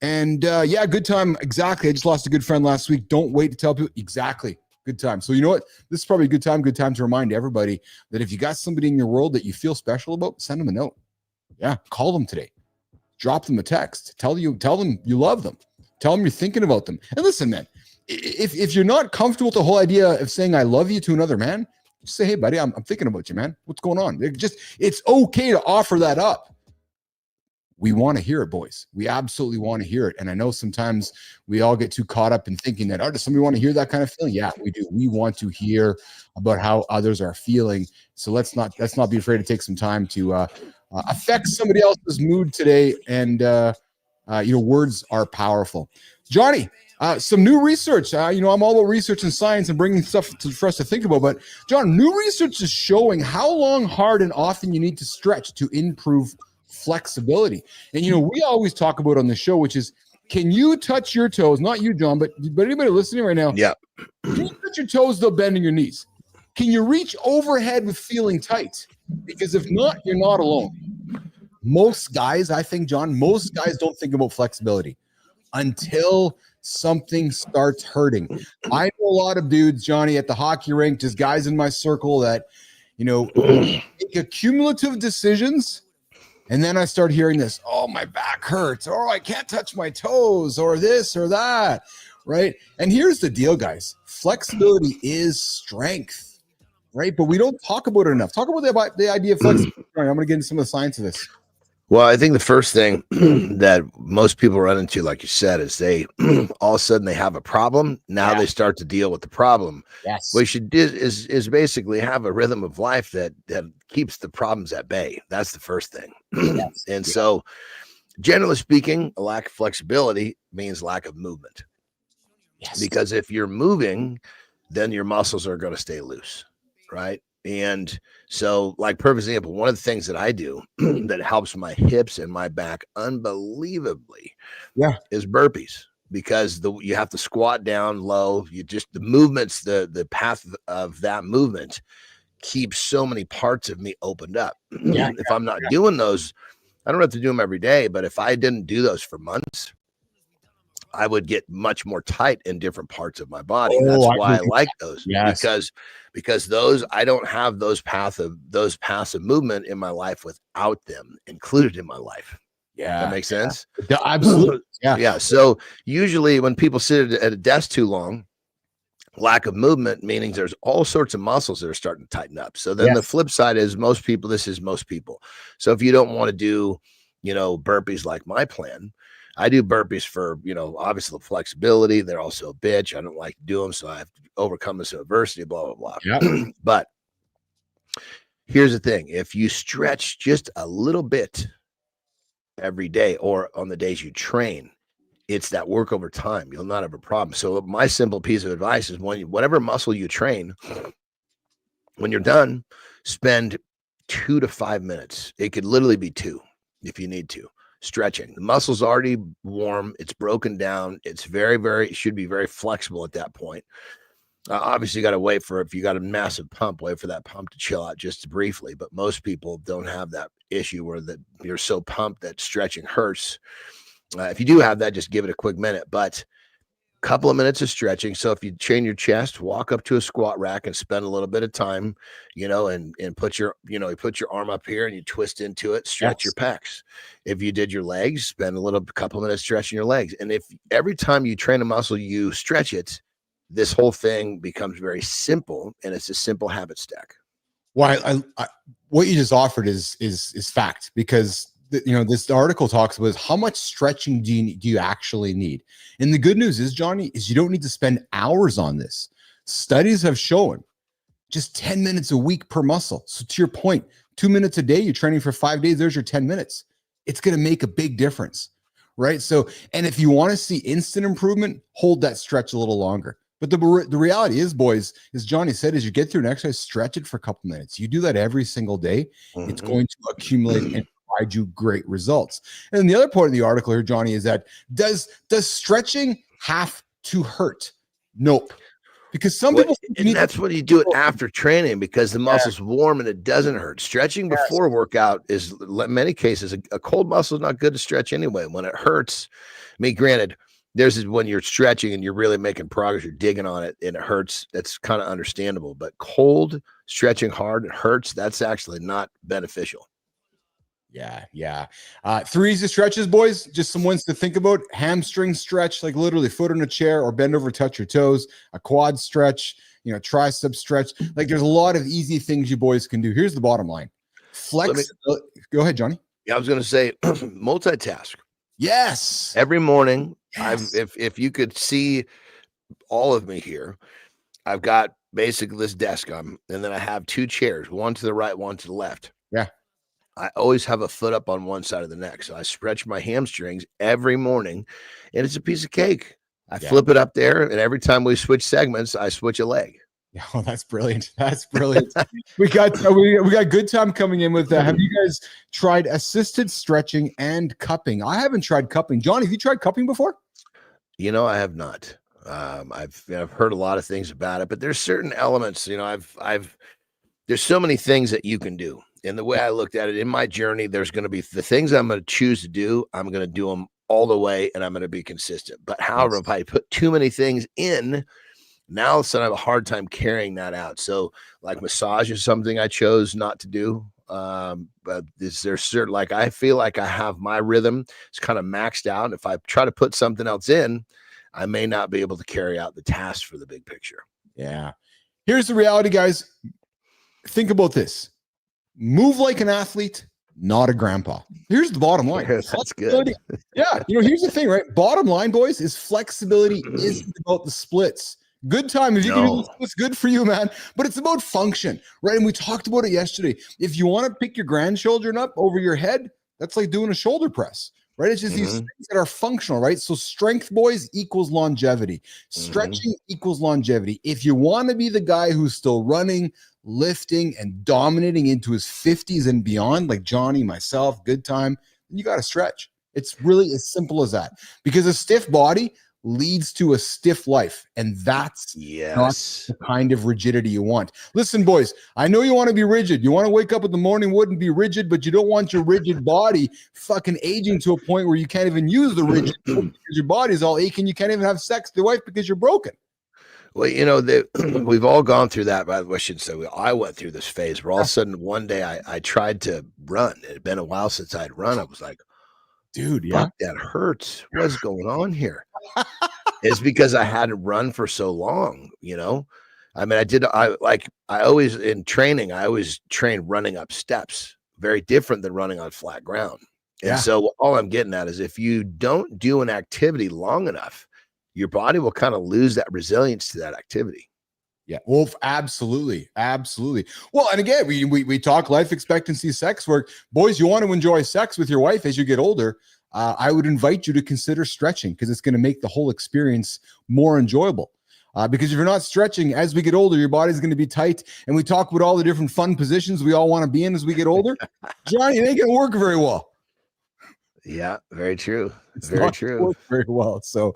Yeah, good time. Exactly. I just lost a good friend last week. Don't wait to tell people. Exactly. Good time. So you know what? This is probably a good time to remind everybody that if you got somebody in your world that you feel special about, send them a note. Yeah. Call them today. Drop them a text. Tell them you love them. Tell them you're thinking about them. And listen, man, if you're not comfortable with the whole idea of saying I love you to another man, just say, hey, buddy, I'm thinking about you, man. What's going on? It's okay to offer that up. We want to hear it, boys. We absolutely want to hear it. And I know sometimes we all get too caught up in thinking that, does somebody want to hear that kind of feeling? Yeah, we do. We want to hear about how others are feeling. So let's not be afraid to take some time to affect somebody else's mood today. And, words are powerful. Johnny, some new research. I'm all about research and science and bringing stuff for us to think about. But, John, new research is showing how long, hard, and often you need to stretch to improve flexibility. And we always talk about on the show, which is, can you touch your toes? Not you, John, but anybody listening right now. Yeah. Can you touch your toes though bending your knees? Can you reach overhead with feeling tight? Because if not, you're not alone. Most guys, I think, John, don't think about flexibility until something starts hurting. I know a lot of dudes, Johnny, at the hockey rink, just guys in my circle that, make cumulative decisions. And then I start hearing this, my back hurts, or I can't touch my toes, or this or that, right? And here's the deal, guys. Flexibility is strength, right? But we don't talk about it enough. Talk about the idea of flexibility. I'm going to get into some of the science of this. Well, I think the first thing that most people run into, like you said, is they all of a sudden they have a problem. Now they start to deal with the problem. Yes. What you should do is basically have a rhythm of life that keeps the problems at bay. That's the first thing. Yes. And so, generally speaking, a lack of flexibility means lack of movement. Yes. Because if you're moving, then your muscles are going to stay loose, right? And so, like, perfect example, one of the things that I do that helps my hips and my back unbelievably is burpees, because you have to squat down low. The movements, the path of that movement keeps so many parts of me opened up. Yeah, If I'm not doing those, I don't have to do them every day, but if I didn't do those for months, I would get much more tight in different parts of my body. That's why I like those. Yes. Because those, I don't have those passive movement in my life without them included in my life. Yeah. That makes sense. Absolutely. Yeah. Yeah. So usually when people sit at a desk too long, lack of movement, meaning there's all sorts of muscles that are starting to tighten up. So then the flip side is most people. So if you don't want to do, burpees like my plan, I do burpees for, obviously flexibility. They're also a bitch. I don't like to do them. So I have to overcome this adversity, blah, blah, blah. Yeah. But here's the thing. If you stretch just a little bit every day or on the days you train, it's that work over time. You'll not have a problem. So my simple piece of advice is whatever muscle you train, when you're done, spend 2 to 5 minutes. It could literally be 2 if you need to. Stretching. The muscle's already warm. It's broken down. It's it should be very flexible at that point. Obviously, you got to wait for, if you got a massive pump, wait for that pump to chill out just briefly. But most people don't have that issue where you're so pumped that stretching hurts. If you do have that, just give it a quick minute. But a couple of minutes of stretching. So if you train your chest, walk up to a squat rack and spend a little bit of time, and put your, you put your arm up here and you twist into it, stretch your pecs. If you did your legs, spend a couple of minutes stretching your legs. And if every time you train a muscle, you stretch it, this whole thing becomes very simple, and it's a simple habit stack. Well, I what you just offered is fact, because this article talks about how much stretching do you actually need. And the good news is, Johnny, is you don't need to spend hours on this. Studies have shown just 10 minutes a week per muscle. So to your point, 2 minutes a day, you're training for 5 days, there's your 10 minutes. It's going to make a big difference, right? So, and if you want to see instant improvement, hold that stretch a little longer. But the reality is, boys, as Johnny said, as you get through an exercise, stretch it for a couple minutes. You do that every single day, it's going to accumulate and provide you great results. And the other part of the article here, Johnny, is that does stretching have to hurt? Nope. Because some people, and that's when you do it after training, because the muscle's warm and it doesn't hurt. Stretching before workout is, in many cases, a cold muscle is not good to stretch anyway. When it hurts, I mean, granted, there's when you're stretching and you're really making progress, you're digging on it and it hurts. That's kind of understandable. But cold stretching hard, it hurts. That's actually not beneficial. Yeah. 3 easy stretches, boys. Just some ones to think about. Hamstring stretch, like literally foot on a chair or bend over, touch your toes. A quad stretch, tricep stretch. Like there's a lot of easy things you boys can do. Here's the bottom line. Go ahead, Johnny. Yeah, I was going to say multitask. Yes. Every morning, yes. If you could see all of me here, I've got basically this desk on, and then I have 2 chairs, one to the right, one to the left. Yeah. I always have a foot up on one side of the neck. So I stretch my hamstrings every morning, and it's a piece of cake. I flip it up there, and every time we switch segments, I switch a leg. Oh, that's brilliant. That's brilliant. we got good time coming in with that. Have you guys tried assisted stretching and cupping? I haven't tried cupping. Johnny, have you tried cupping before? I have not. I've heard a lot of things about it, but there's certain elements, there's so many things that you can do. And the way I looked at it in my journey, there's going to be the things I'm going to choose to do. I'm going to do them all the way, and I'm going to be consistent. But however, if I put too many things in, now all of a sudden I have a hard time carrying that out. So like massage is something I chose not to do. But there's certain, like, I feel like I have my rhythm. It's kind of maxed out. If I try to put something else in, I may not be able to carry out the task for the big picture. Yeah. Here's the reality, guys. Think about this. Move like an athlete, not a grandpa. Here's the bottom line. That's good. Yeah. Here's the thing, right? Bottom line, boys, is flexibility isn't about the splits. Good time. If you can do the splits, good for you, man. But it's about function, right? And we talked about it yesterday. If you want to pick your grandchildren up over your head, that's like doing a shoulder press, right? It's just these things that are functional, right? So strength, boys, equals longevity. Stretching equals longevity. If you want to be the guy who's still running, lifting, and dominating into his 50s and beyond, like Johnny, myself, good time, then you got to stretch. It's really as simple as that. Because a stiff body leads to a stiff life. And that's not the kind of rigidity you want. Listen, boys, I know you want to be rigid. You want to wake up in the morning wood and be rigid, but you don't want your rigid body fucking aging to a point where you can't even use the rigid because your body's all aching. You can't even have sex with your wife because you're broken. Well, you know, we've all gone through that. By the way, I should say I went through this phase where all of a sudden one day I tried to run. It had been a while since I'd run. I was like, dude, fuck, that hurts. What's going on here? It's because I hadn't run for so long, you know? I mean, I always in training, I always train running up steps, very different than running on flat ground. And so all I'm getting at is if you don't do an activity long enough, your body will kind of lose that resilience to that activity. Yeah, well, absolutely. Well, and again, we talk life expectancy, sex work. Boys, you want to enjoy sex with your wife as you get older. I would invite you to consider stretching because it's going to make the whole experience more enjoyable. Because if you're not stretching as we get older, your body's going to be tight. And we talk about all the different fun positions we all want to be in as we get older. Johnny, it ain't going to work very well. Yeah, very true. Very true. Very well. So,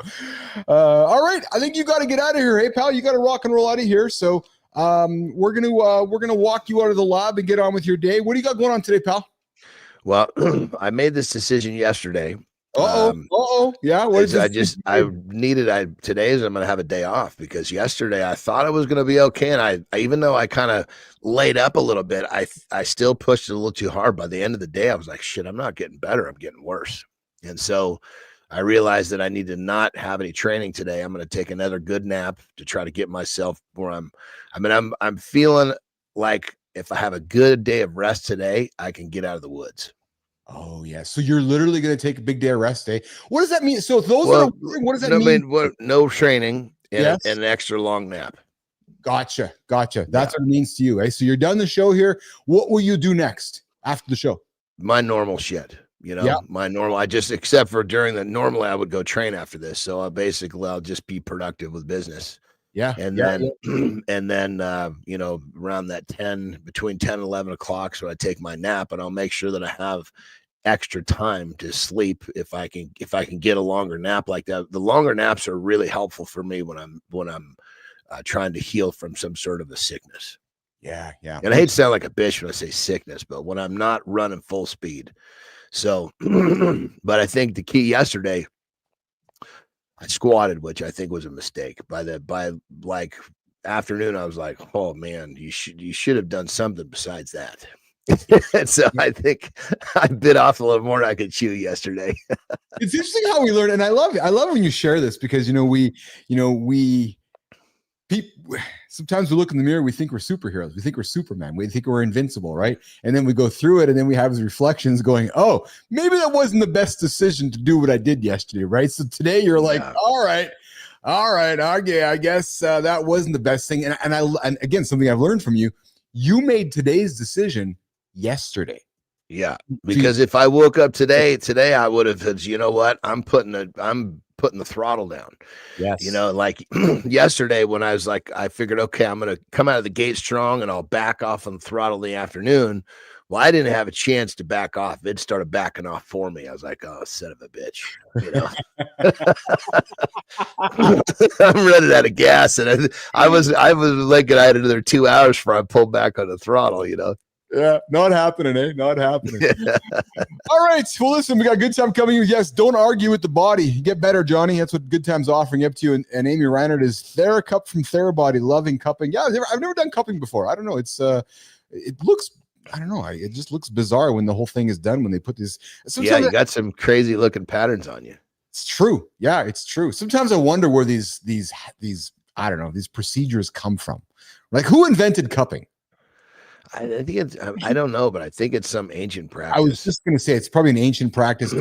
all right. I think you got to get out of here. Hey, pal, you got to rock and roll out of here. So, we're gonna walk you out of the lab and get on with your day. What do you got going on today, pal? Well, I made this decision yesterday. Yeah. Today is I'm going to have a day off because yesterday I thought I was going to be okay. And I even though I kind of laid up a little bit, I still pushed it a little too hard. By the end of the day, I was like, shit, I'm not getting better. I'm getting worse. And so I realized that I need to not have any training today. I'm going to take another good nap to try to get myself where I'm feeling like if I have a good day of rest today, I can get out of the woods. Oh yeah. So you're literally going to take a big day of rest day. What does that mean? So what does that mean? No training and an extra long nap. Gotcha. That's what it means to you. Eh? So you're done the show here. What will you do next after the show? My normal shit, my normal, except for normally I would go train after this. So I'll just be productive with business. Yeah. And then, around that between 10 and 11 o'clock. So I take my nap and I'll make sure that I have extra time to sleep. If I can get a longer nap like that, the longer naps are really helpful for me when I'm trying to heal from some sort of a sickness. Yeah. And I hate to sound like a bitch when I say sickness, but when I'm not running full speed. So, but I think the key yesterday, I squatted, which I think was a mistake. By afternoon, I was like, "Oh man, you should have done something besides that." And so I think I bit off a little more than I could chew yesterday. It's interesting how we learn, and I love it. I love when you share this because sometimes we look in the mirror, we think we're superheroes, we think we're Superman, we think we're invincible, right? And then we go through it, and then we have these reflections going, "Oh, maybe that wasn't the best decision to do what I did yesterday," right? So today you're like, "All right, I guess that wasn't the best thing." And again, something I've learned from you, you made today's decision yesterday. Yeah, because if I woke up today I would have said, you know what, I'm putting the throttle down. Yes. Like yesterday when I was like, I figured, okay, I'm going to come out of the gate strong and I'll back off on the throttle in the afternoon. Well, I didn't have a chance to back off. It started backing off for me. I was like, oh, son of a bitch. I'm running out of gas. And I was like, I had another 2 hours before I pulled back on the throttle, Yeah, not happening, eh? Not happening. All right. Well, listen, we got Good Time coming. Yes, don't argue with the body. Get better, Johnny. That's what Good Time's offering up to you. And Amy Reinhardt is TheraCup from TheraBody, loving cupping. Yeah, I've never done cupping before. I don't know. It looks, I don't know. It just looks bizarre when the whole thing is done, when they put this. You got some crazy looking patterns on you. It's true. Yeah, it's true. Sometimes I wonder where these I don't know, these procedures come from. Like, who invented cupping? I think it's, I don't know, but I think it's some ancient practice. I was just going to say it's probably an ancient practice.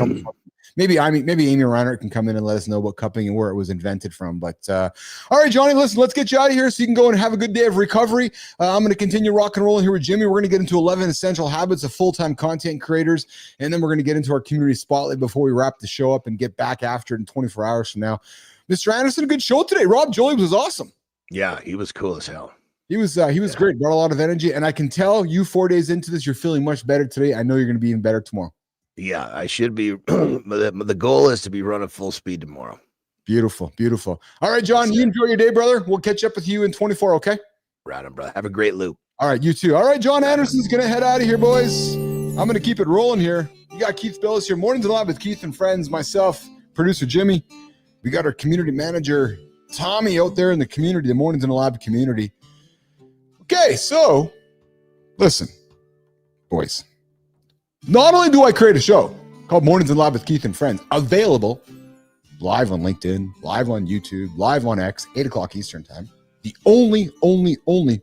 Maybe Amy Reinhardt can come in and let us know about cupping and where it was invented from. But all right, Johnny, listen, let's get you out of here so you can go and have a good day of recovery. I'm going to continue rock and rolling here with Jimmy. We're going to get into 11 essential habits of full-time content creators, and then we're going to get into our community spotlight before we wrap the show up and get back after it in 24 hours from now. Mr. Anderson, a good show today. Rob Jolies was awesome. Yeah, he was cool as hell. He was great, brought a lot of energy, and I can tell you 4 days into this, you're feeling much better today. I know you're going to be even better tomorrow. Yeah, I should be. The goal is to be running full speed tomorrow. Beautiful, beautiful. All right, John, you enjoy your day, brother. We'll catch up with you in 24, okay? Right on, brother. Have a great loop. All right, you too. All right, John Anderson's going to head out of here, boys. I'm going to keep it rolling here. You got Keith Billis here. Mornings Alive with Keith and friends. Myself, producer Jimmy. We got our community manager, Tommy, out there in the community, the Mornings Alive community. Okay, so listen, boys. Not only do I create a show called Mornings Alive with Keith and friends, available live on LinkedIn, live on YouTube, live on X, 8 o'clock Eastern time. The only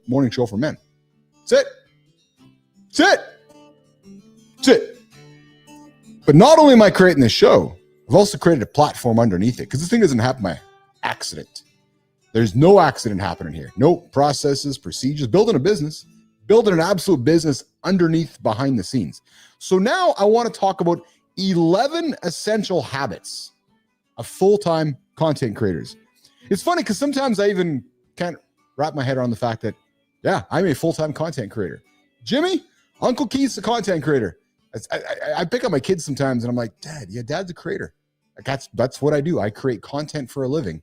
morning show for men. That's it. But not only am I creating this show, I've also created a platform underneath it because this thing doesn't happen by accident. There's no accident happening here. No processes, procedures, building a business, building an absolute business underneath, behind the scenes. So now I want to talk about 11 essential habits of full-time content creators. It's funny because sometimes I even can't wrap my head around the fact that, yeah, I'm a full-time content creator. Jimmy, Uncle Keith's a content creator. I pick up my kids sometimes and I'm like, Dad's a creator. Like that's what I do. I create content for a living.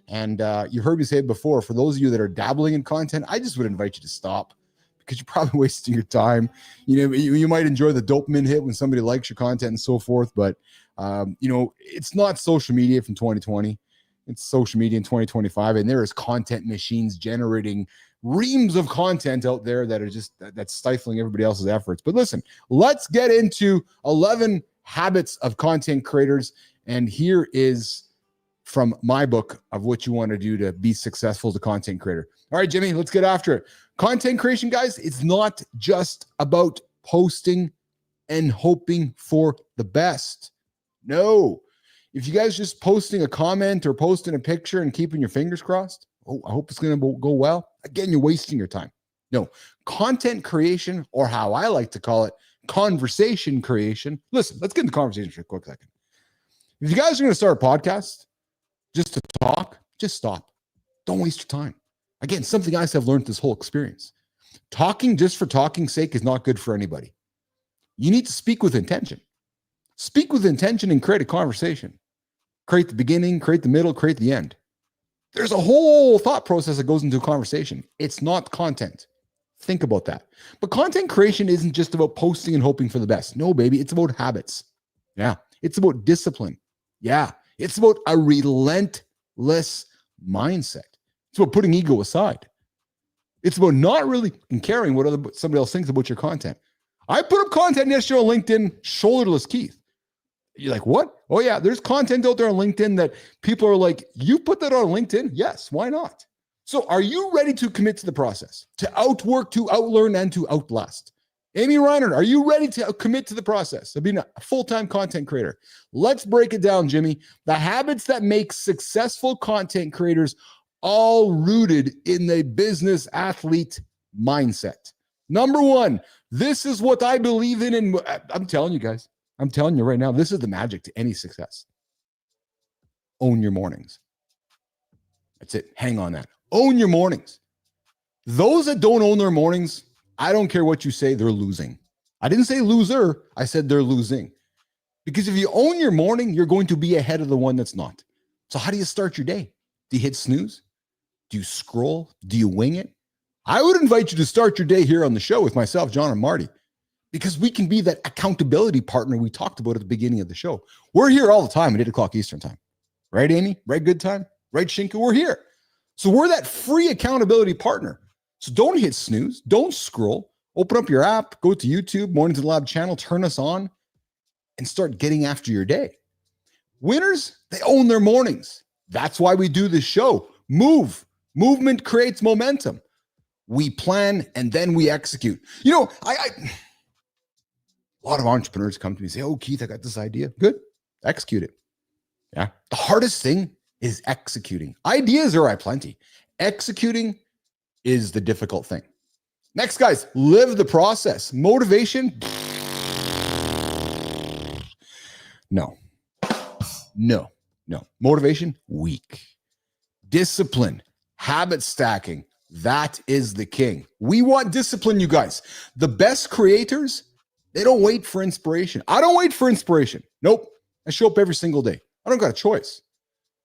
And you heard me say it before, for those of you that are dabbling in content, I just would invite you to stop because you're probably wasting your time. You know, you might enjoy the dopamine hit when somebody likes your content and so forth, but you know, it's not social media from 2020. It's social media in 2025, and there is content machines generating reams of content out there that are just that's stifling everybody else's efforts. But listen, let's get into 11 habits of content creators, and here is from my book of what you want to do to be successful as a content creator. All right, Jimmy, let's get after it. Content creation, guys, it's not just about posting and hoping for the best. No. If you guys just posting a comment or posting a picture and keeping your fingers crossed, I hope it's going to go well. Again, you're wasting your time. No, content creation, or how I like to call it, conversation creation. Listen, let's get into conversation for a quick second. If you guys are going to start a podcast just to talk, just stop. Don't waste your time. Again, something else I've learned this whole experience. Talking just for talking's sake is not good for anybody. You need to speak with intention. Speak with intention and create a conversation. Create the beginning, create the middle, create the end. There's a whole thought process that goes into a conversation. It's not content. Think about that. But content creation isn't just about posting and hoping for the best. No, baby, it's about habits. Yeah. It's about discipline. Yeah. It's about a relentless mindset. It's about putting ego aside. It's about not really caring what somebody else thinks about your content. I put up content yesterday on LinkedIn, shoulderless Keith. You're like, what? Oh, yeah, there's content out there on LinkedIn that people are like, you put that on LinkedIn? Yes, why not? So are you ready to commit to the process, to outwork, to outlearn, and to outlast? Amy Reinert, are you ready to commit to the process of being a full-time content creator? Let's break it down, Jimmy. The habits that make successful content creators, all rooted in the business athlete mindset. Number one, this is what I believe in, and I'm telling you guys, I'm telling you right now, this is the magic to any success. Own your mornings. That's it. Hang on that. Own your mornings. Those that don't own their mornings, I don't care what you say, they're losing. I didn't say loser. I said they're losing. Because if you own your morning, you're going to be ahead of the one that's not. So how do you start your day? Do you hit snooze? Do you scroll? Do you wing it? I would invite you to start your day here on the show with myself, John, and Marty, because we can be that accountability partner we talked about at the beginning of the show. We're here all the time at 8 o'clock Eastern time. Right, Amy? Right, good time? Right, Shinka? We're here. So we're that free accountability partner. So don't hit snooze. Don't scroll. Open up your app. Go to YouTube, Mornings in the Lab channel. Turn us on and start getting after your day. Winners, they own their mornings. That's why we do this show. Move. Movement creates momentum. We plan and then we execute. You know, a lot of entrepreneurs come to me and say, oh, Keith, I got this idea. Good. Execute it. Yeah. The hardest thing is executing. Ideas are plenty. Executing is the difficult thing. Next, guys, live the process. Motivation? No. Motivation? Weak. Discipline. Habit stacking. That is the king. We want discipline, you guys. The best creators, they don't wait for inspiration. I don't wait for inspiration. Nope. I show up every single day. I don't got a choice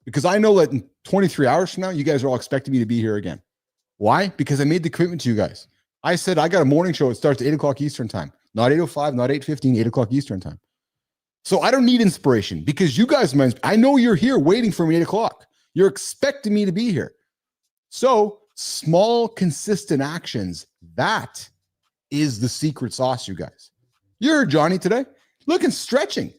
because I know that in 23 hours from now, you guys are all expecting me to be here again. Why? Because I made the commitment to you guys. I said, I got a morning show. It starts at 8 o'clock Eastern time, not 8:05, not 8:15, 8 o'clock Eastern time. So I don't need inspiration because you guys, I know you're here waiting for me at 8 o'clock. You're expecting me to be here. So small, consistent actions, that is the secret sauce, you guys. You heard Johnny today. Look and stretching.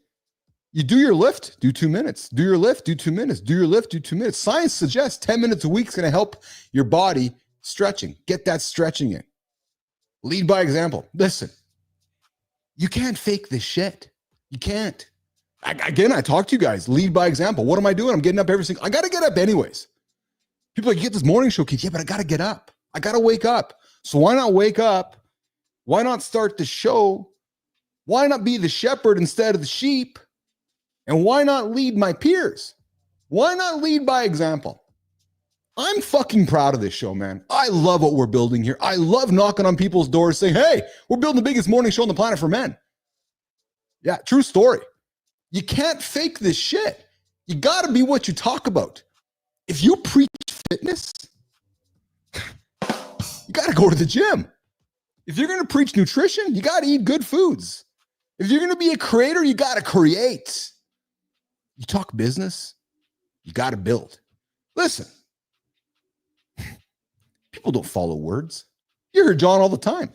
You do your lift, do 2 minutes. Do your lift, do 2 minutes. Do your lift, do 2 minutes. Science suggests 10 minutes a week is going to help your body stretching. Get that stretching in. Lead by example. Listen, you can't fake this shit. You can't. Again, I talk to you guys. Lead by example. What am I doing? I'm getting up every single. I got to get up anyways. People are like, you get this morning show, Keith. Yeah, but I got to get up. I got to wake up. So why not wake up? Why not start the show? Why not be the shepherd instead of the sheep? And why not lead my peers? Why not lead by example? I'm fucking proud of this show, man. I love what we're building here. I love knocking on people's doors saying, hey, we're building the biggest morning show on the planet for men. Yeah, true story. You can't fake this shit. You got to be what you talk about. If you preach fitness, you got to go to the gym. If you're going to preach nutrition, you got to eat good foods. If you're going to be a creator, you got to create. You talk business, you got to build. Listen, people don't follow words. You hear John all the time.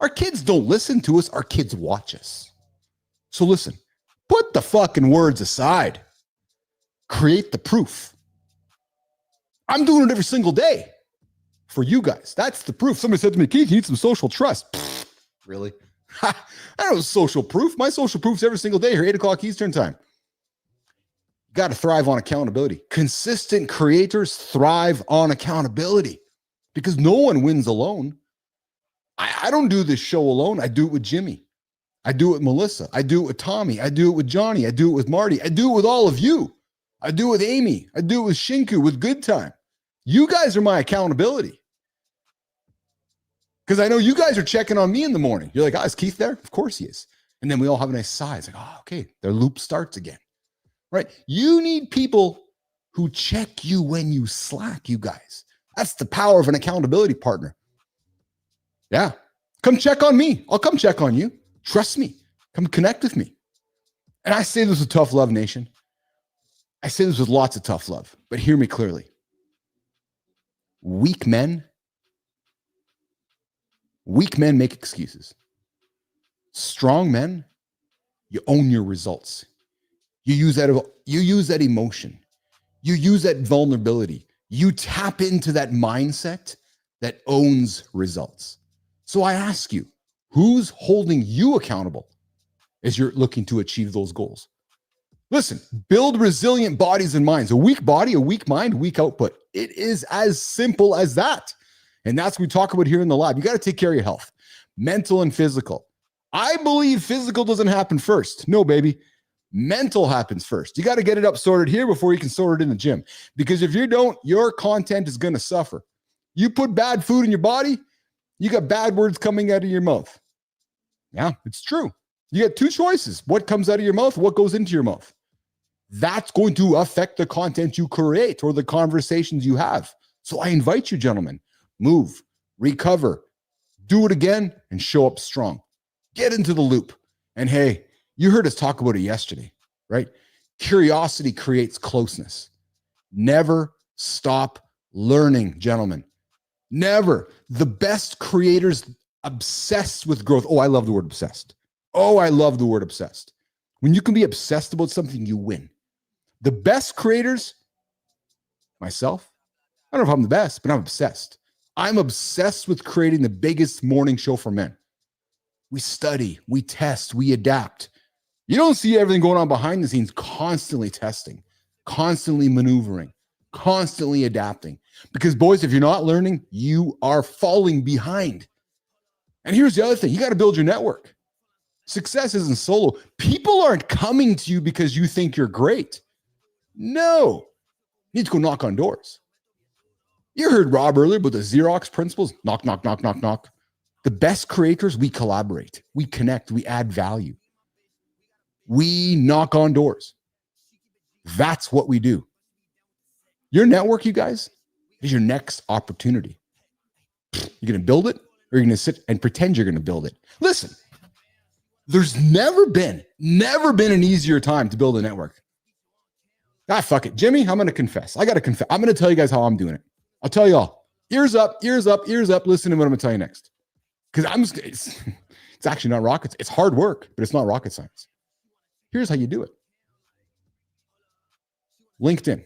Our kids don't listen to us. Our kids watch us. So listen, put the fucking words aside. Create the proof. I'm doing it every single day for you guys. That's the proof. Somebody said to me, Keith, you need some social trust. Pfft, really? I don't know social proof. My social proof's every single day here, 8 o'clock Eastern time. You got to thrive on accountability. Consistent creators thrive on accountability because no one wins alone. I don't do this show alone. I do it with Jimmy. I do it with Melissa. I do it with Tommy. I do it with Johnny. I do it with Marty. I do it with all of you. I do it with Amy. I do it with Shinku, with Good Time. You guys are my accountability. Because I know you guys are checking on me in the morning. You're like, is Keith there? Of course he is. And then we all have a nice sigh. It's like, okay, their loop starts again. Right? You need people who check you when you slack, you guys. That's the power of an accountability partner. Yeah. Come check on me. I'll come check on you. Trust me. Come connect with me. And I say this with tough love, nation. I say this with lots of tough love, but hear me clearly. Weak men make excuses. Strong men, you own your results. You use that emotion. You use that vulnerability. You tap into that mindset that owns results. So I ask you, who's holding you accountable as you're looking to achieve those goals? Listen, build resilient bodies and minds. A weak body, a weak mind, weak output. It is as simple as that. And that's what we talk about here in the lab. You got to take care of your health, mental and physical. I believe physical doesn't happen first. No, baby. Mental happens first. You got to get it up sorted here before you can sort it in the gym. Because if you don't, your content is going to suffer. You put bad food in your body, you got bad words coming out of your mouth. Yeah, it's true. You got two choices. What comes out of your mouth, what goes into your mouth. That's going to affect the content you create or the conversations you have. So I invite you, gentlemen, move, recover, do it again, and show up strong. Get into the loop. And hey, you heard us talk about it yesterday, right? Curiosity creates closeness. Never stop learning, gentlemen. Never. The best creators obsessed with growth. Oh, I love the word obsessed. Oh, I love the word obsessed. When you can be obsessed about something, you win. The best creators, myself, I don't know if I'm the best, but I'm obsessed. I'm obsessed with creating the biggest morning show for men. We study, we test, we adapt. You don't see everything going on behind the scenes, constantly testing, constantly maneuvering, constantly adapting. Because boys, if you're not learning, you are falling behind. And here's the other thing. You got to build your network. Success isn't solo. People aren't coming to you because you think you're great. No. You need to go knock on doors. You heard Rob earlier about the Xerox principles. Knock, knock, knock, knock, knock. The best creators, we collaborate. We connect. We add value. We knock on doors. That's what we do. Your network, you guys, is your next opportunity. You're going to build it, or you're going to sit and pretend you're going to build it. Listen, there's never been an easier time to build a network. Fuck it. Jimmy, I'm going to confess. I got to confess. I'm going to tell you guys how I'm doing it. I'll tell you all. Ears up, ears up, ears up. Listen to what I'm going to tell you next. Because it's actually not rocket. It's hard work, but it's not rocket science. Here's how you do it. LinkedIn.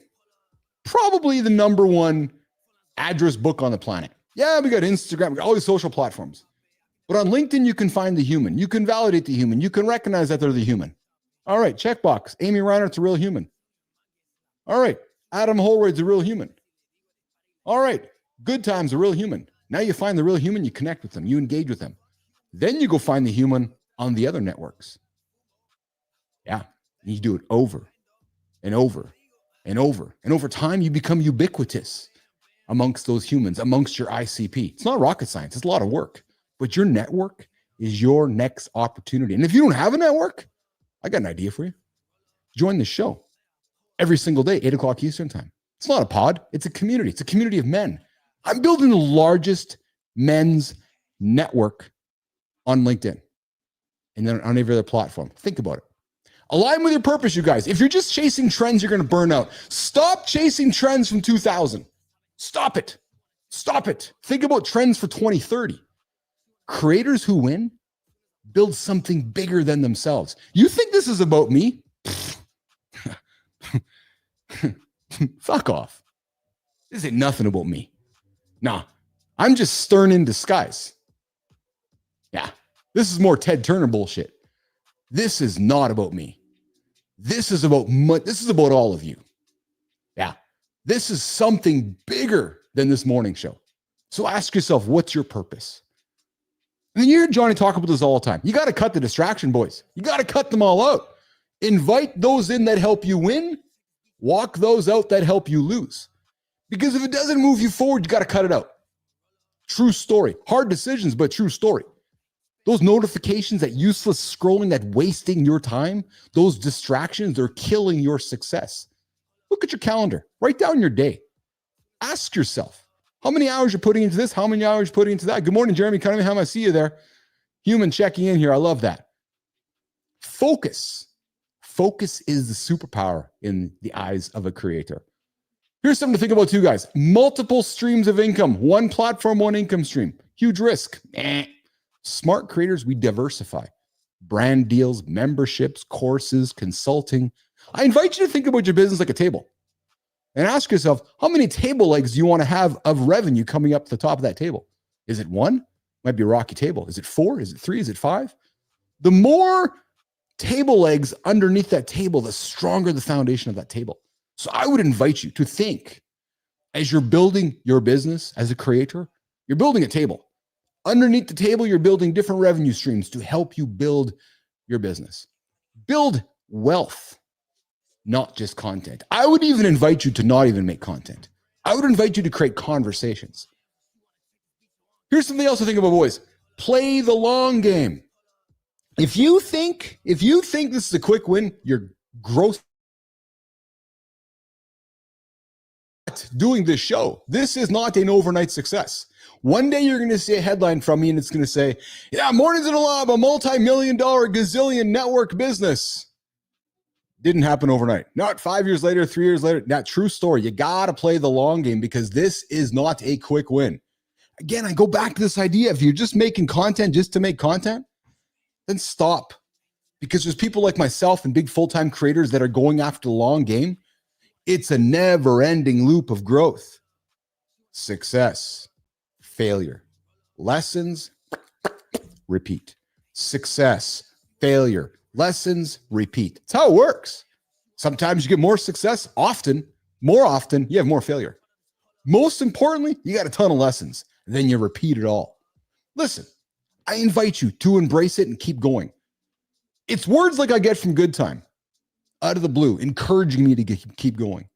Probably the number one address book on the planet. Yeah, we got Instagram, we got all these social platforms. But on LinkedIn, you can find the human. You can validate the human. You can recognize that they're the human. All right, checkbox. Amy Reinert's a real human. All right, Adam Holroyd's a real human. All right, Good Time's a real human. Now you find the real human, you connect with them, you engage with them. Then you go find the human on the other networks. Yeah, you do it over and over and over. And over time, you become ubiquitous amongst those humans, amongst your ICP. It's not rocket science. It's a lot of work. But your network is your next opportunity. And if you don't have a network, I got an idea for you. Join the show every single day, 8 o'clock Eastern time. It's not a pod. It's a community. It's a community of men. I'm building the largest men's network on LinkedIn and then on every other platform. Think about it. Align with your purpose, you guys. If you're just chasing trends, you're going to burn out. Stop chasing trends from 2000. Stop it. Stop it. Think about trends for 2030. Creators who win build something bigger than themselves. You think this is about me? Fuck off. This ain't nothing about me. Nah, I'm just stern in disguise. Yeah, this is more Ted Turner bullshit. This is not about me. This is about all of you. Yeah, this is something bigger than this morning show. So ask yourself, what's your purpose? And then you hear Johnny talk about this all the time. You got to cut the distraction, boys. You got to cut them all out. Invite those in that help you win. Walk those out that help you lose. Because if it doesn't move you forward, you got to cut it out. True story. Hard decisions, but true story. Those notifications, that useless scrolling, that wasting your time, those distractions, they're killing your success. Look at your calendar. Write down your day. Ask yourself, how many hours you're putting into this? How many hours you're putting into that? Good morning, Jeremy Cunningham. I see you there. Human checking in here. I love that. Focus. Focus is the superpower in the eyes of a creator. Here's something to think about too, guys. Multiple streams of income. One platform, one income stream. Huge risk. Smart creators, we diversify. Brand deals, memberships, courses, consulting. I invite you to think about your business like a table. And ask yourself, how many table legs do you want to have of revenue coming up to the top of that table? Is it one? Might be a rocky table. Is it 4? Is it 3? Is it 5? The more table legs underneath that table, the stronger the foundation of that table. So I would invite you to think, as you're building your business as a creator, you're building a table. Underneath the table, you're building different revenue streams to help you build your business. Build wealth, not just content. I would even invite you to not even make content. I would invite you to create conversations. Here's something else to think about, boys. Play the long game. If you think this is a quick win, you're gross doing this show. This is not an overnight success. One day you're going to see a headline from me and it's going to say, yeah, Mornings in a Lab, a multi-million-dollar gazillion network business. Didn't happen overnight. Not 5 years later, 3 years later. Not true story. You got to play the long game because this is not a quick win. Again, I go back to this idea. If you're just making content just to make content, then stop. Because there's people like myself and big full-time creators that are going after the long game. It's a never-ending loop of growth. Success, failure, lessons, repeat. Success, failure, lessons, repeat. That's how it works. Sometimes you get more success. More often, you have more failure. Most importantly, you got a ton of lessons. Then you repeat it all. Listen, I invite you to embrace it and keep going. It's words like I get from Good Time, out of the blue, encouraging me to keep going.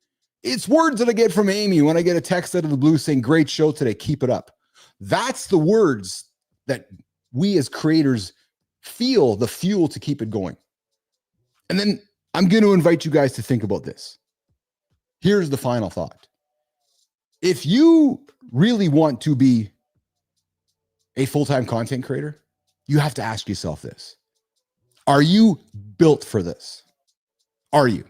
It's words that I get from Amy when I get a text out of the blue saying, great show today, keep it up. That's the words that we as creators feel the fuel to keep it going. And then I'm going to invite you guys to think about this. Here's the final thought. If you really want to be a full-time content creator, you have to ask yourself this. Are you built for this? Are you?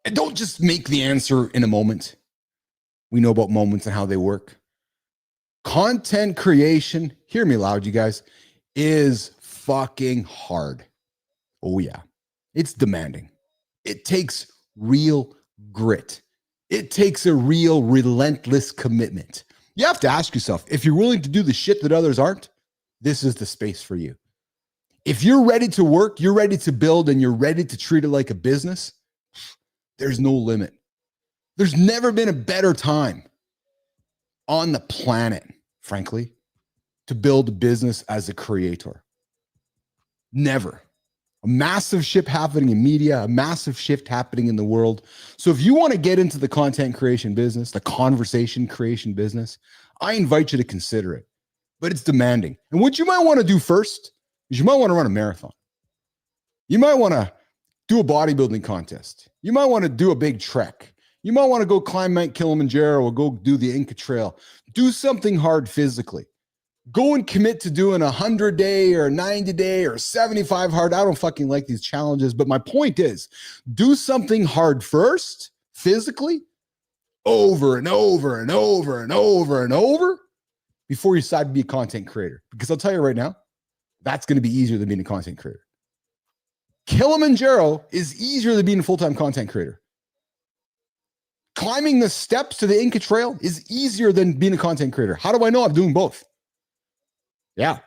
And don't just make the answer in a moment. We know about moments and how they work. Content creation, hear me loud, you guys, is fucking hard. Oh yeah. It's demanding. It takes real grit. It takes a real relentless commitment. You have to ask yourself, if you're willing to do the shit that others aren't, this is the space for you. If you're ready to work, you're ready to build, and you're ready to treat it like a business, there's no limit. There's never been a better time on the planet, frankly, to build a business as a creator. Never. A massive shift happening in media, a massive shift happening in the world. So if you want to get into the content creation business, the conversation creation business, I invite you to consider it. But it's demanding. And what you might want to do first is you might want to run a marathon. You might want to do a bodybuilding contest. You might want to do a big trek. You might want to go climb Mount Kilimanjaro or go do the Inca Trail. Do something hard physically. Go and commit to doing 100-day or 90-day or 75 hard. I don't fucking like these challenges, but my point is, do something hard first, physically, over and over and over and over and over before you decide to be a content creator. Because I'll tell you right now, that's going to be easier than being a content creator. Kilimanjaro is easier than being a full-time content creator. Climbing the steps to the Inca Trail is easier than being a content creator. How do I know? I'm doing both. Yeah.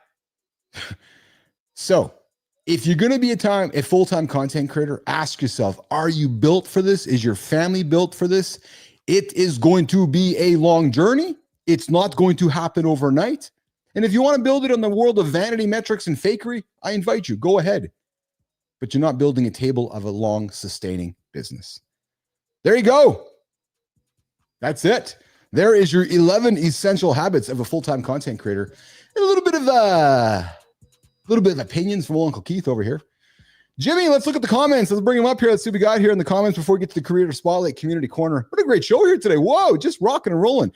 So if you're going to be a full-time content creator, ask yourself, are you built for this? Is your family built for this? It is going to be a long journey. It's not going to happen overnight. And if you want to build it on the world of vanity metrics and fakery, I invite you, go ahead. But you're not building a table of a long sustaining business. There you go. That's it. There is your 11 essential habits of a full-time content creator. And a little bit of opinions from Uncle Keith over here. Jimmy, let's look at the comments. Let's bring him up here. Let's see what we got here in the comments before we get to the Creator Spotlight Community Corner. What a great show here today. Whoa, just rocking and rolling.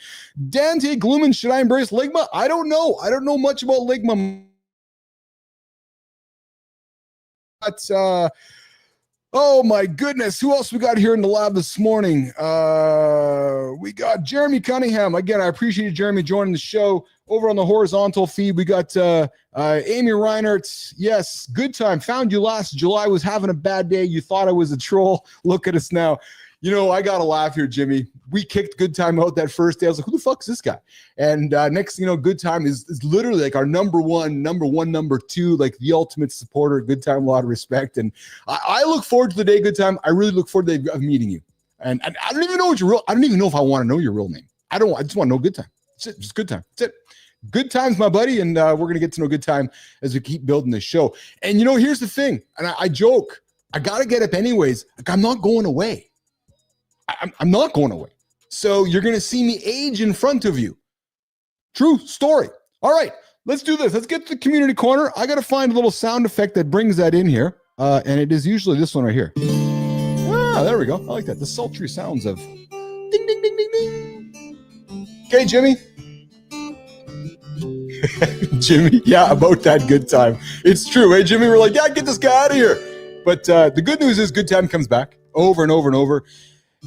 Dante Glooman, should I embrace Ligma? I don't know. I don't know much about Ligma. But, oh my goodness. Who else we got here in the lab this morning? We got Jeremy Cunningham. Again, I appreciate you, Jeremy, joining the show. Over on the horizontal feed, we got Amy Reinhardt. Yes, good time. Found you last July. Was having a bad day. You thought I was a troll. Look at us now. You know, I got to laugh here, Jimmy. We kicked Good Time out that first day. I was like, who the fuck is this guy? And next thing you know, Good Time is literally like our number one, number two, like the ultimate supporter. Good Time, a lot of respect. And I look forward to the day, Good Time. I really look forward to the day of meeting you. And I don't even know I don't even know if I want to know your real name. I just want to know Good Time. That's it. Just Good Time. That's it. Good times, my buddy, and we're going to get to know Good Time as we keep building this show. And, you know, here's the thing, and I joke, I got to get up anyways. Like, I'm not going away. I'm not going away. So you're going to see me age in front of you. True story. All right, let's do this. Let's get to the community corner. I got to find a little sound effect that brings that in here, and it is usually this one right here. Ah, there we go. I like that. The sultry sounds of ding, ding, ding, ding, ding. Okay, Jimmy. Jimmy, yeah, about that Good Time. It's true, hey, Jimmy? We're like, yeah, get this guy out of here. But the good news is Good Time comes back over and over and over.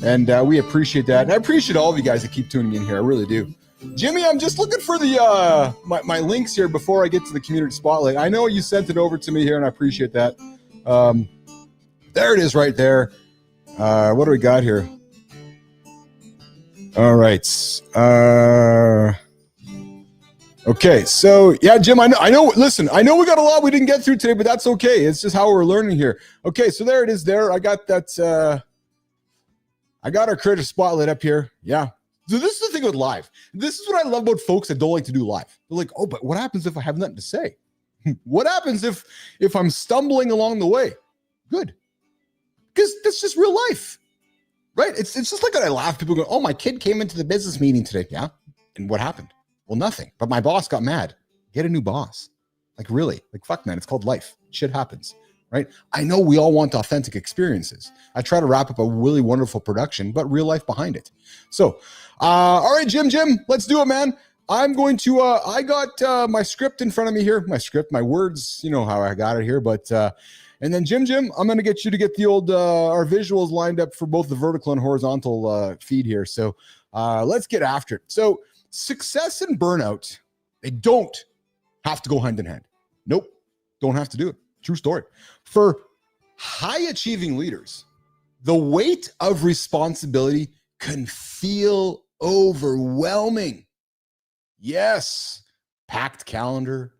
And we appreciate that. And I appreciate all of you guys that keep tuning in here. I really do. Jimmy, I'm just looking for the my links here before I get to the community spotlight. I know you sent it over to me here, and I appreciate that. There it is right there. What do we got here? All right. Okay, so yeah, Jim, I know. Listen, I know we got a lot we didn't get through today, but that's okay. It's just how we're learning here. Okay, so there it is. There, I got that. I got our Creator Spotlight up here. Yeah. So this is the thing with live. This is what I love about folks that don't like to do live. They're like, oh, but what happens if I have nothing to say? What happens if I'm stumbling along the way? Good, because that's just real life, right? It's just like when I laugh. People go, oh, my kid came into the business meeting today. Yeah, and what happened? Well, nothing. But my boss got mad. Get a new boss. Like, really? Like, fuck, man. It's called life. Shit happens. right? I know we all want authentic experiences. I try to wrap up a really wonderful production, but real life behind it. So, all right, Jim, let's do it, man. I'm going to, I got my script in front of me here. My words, you know how I got it here. But, and then Jim, I'm going to get you to get the old, our visuals lined up for both the vertical and horizontal feed here. So let's get after it. So success and burnout, they don't have to go hand in hand. Nope, don't have to do it. True story. For high achieving leaders, the weight of responsibility can feel overwhelming. Yes, packed calendar,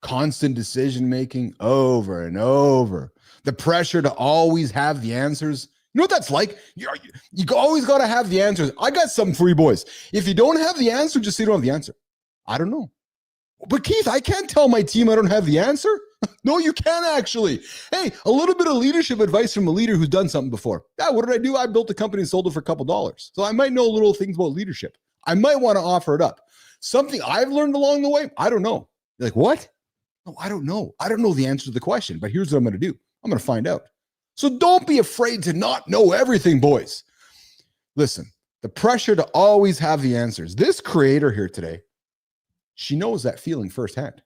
constant decision making over and over. The pressure to always have the answers. You know what that's like? You always got to have the answers. I got something for you boys. If you don't have the answer, just say you don't have the answer. I don't know. But Keith, I can't tell my team I don't have the answer. No, you can actually. Hey, a little bit of leadership advice from a leader who's done something before. Yeah, what did I do? I built a company and sold it for a couple dollars. So I might know little things about leadership. I might want to offer it up. Something I've learned along the way, I don't know. You're like, what? No, I don't know. I don't know the answer to the question, but here's what I'm going to do. I'm going to find out. So don't be afraid to not know everything, boys. Listen, the pressure to always have the answers. This creator here today, she knows that feeling firsthand.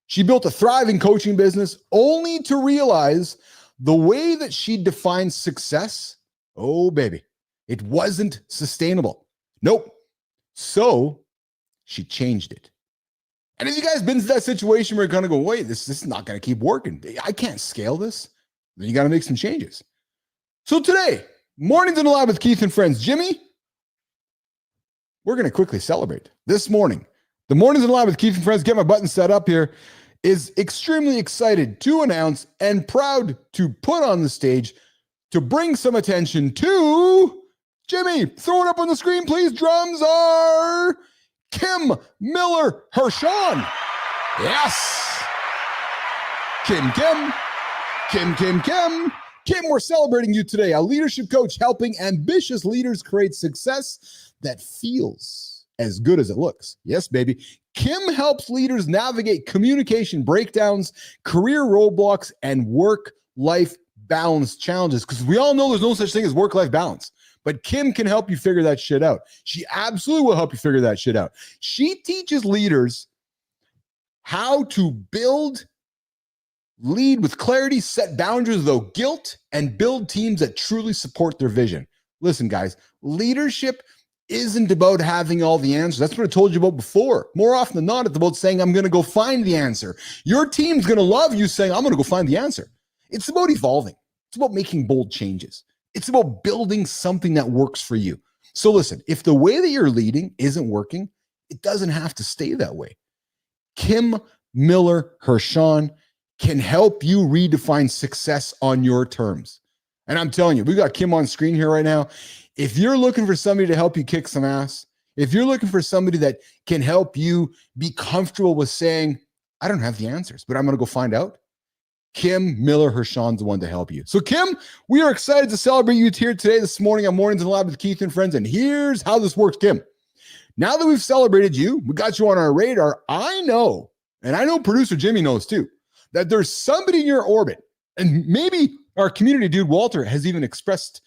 She built a thriving coaching business only to realize the way that she defines success, oh, baby, it wasn't sustainable. Nope. So she changed it. And if you guys been to that situation where you're going to go, wait, this is not going to keep working. I can't scale this. Then you got to make some changes. So today, Mornings in the Lab with Keith and Friends. Jimmy, we're going to quickly celebrate. This morning, the Mornings in the Lab with Keith and Friends, get my button set up here, is extremely excited to announce and proud to put on the stage to bring some attention to Jimmy. Throw it up on the screen, please. Drums are Kim Miller Herschorn. Yes. Kim, we're celebrating you today. A leadership coach helping ambitious leaders create success that feels as good as it looks. Yes, baby. Kim helps leaders navigate communication breakdowns, career roadblocks, and work-life balance challenges. Because we all know there's no such thing as work-life balance. But Kim can help you figure that shit out. She absolutely will help you figure that shit out. She teaches leaders how to build, lead with clarity, set boundaries without guilt, and build teams that truly support their vision. Listen, guys, leadership isn't about having all the answers. That's what I told you about before. More often than not, it's about saying, I'm going to go find the answer. Your team's going to love you saying, I'm going to go find the answer. It's about evolving. It's about making bold changes. It's about building something that works for you. So listen, if the way that you're leading isn't working, it doesn't have to stay that way. Kim Miller Herschorn can help you redefine success on your terms. And I'm telling you, we got Kim on screen here right now. If you're looking for somebody to help you kick some ass, if you're looking for somebody that can help you be comfortable with saying, I don't have the answers, but I'm going to go find out, Kim Miller Herschorn's the one to help you. So Kim, we are excited to celebrate you here today, this morning on Mornings in the Lab with Keith and Friends. And here's how this works, Kim. Now that we've celebrated you, we got you on our radar. I know, and I know producer Jimmy knows too, that there's somebody in your orbit, and maybe our community dude, Walter, has even interacted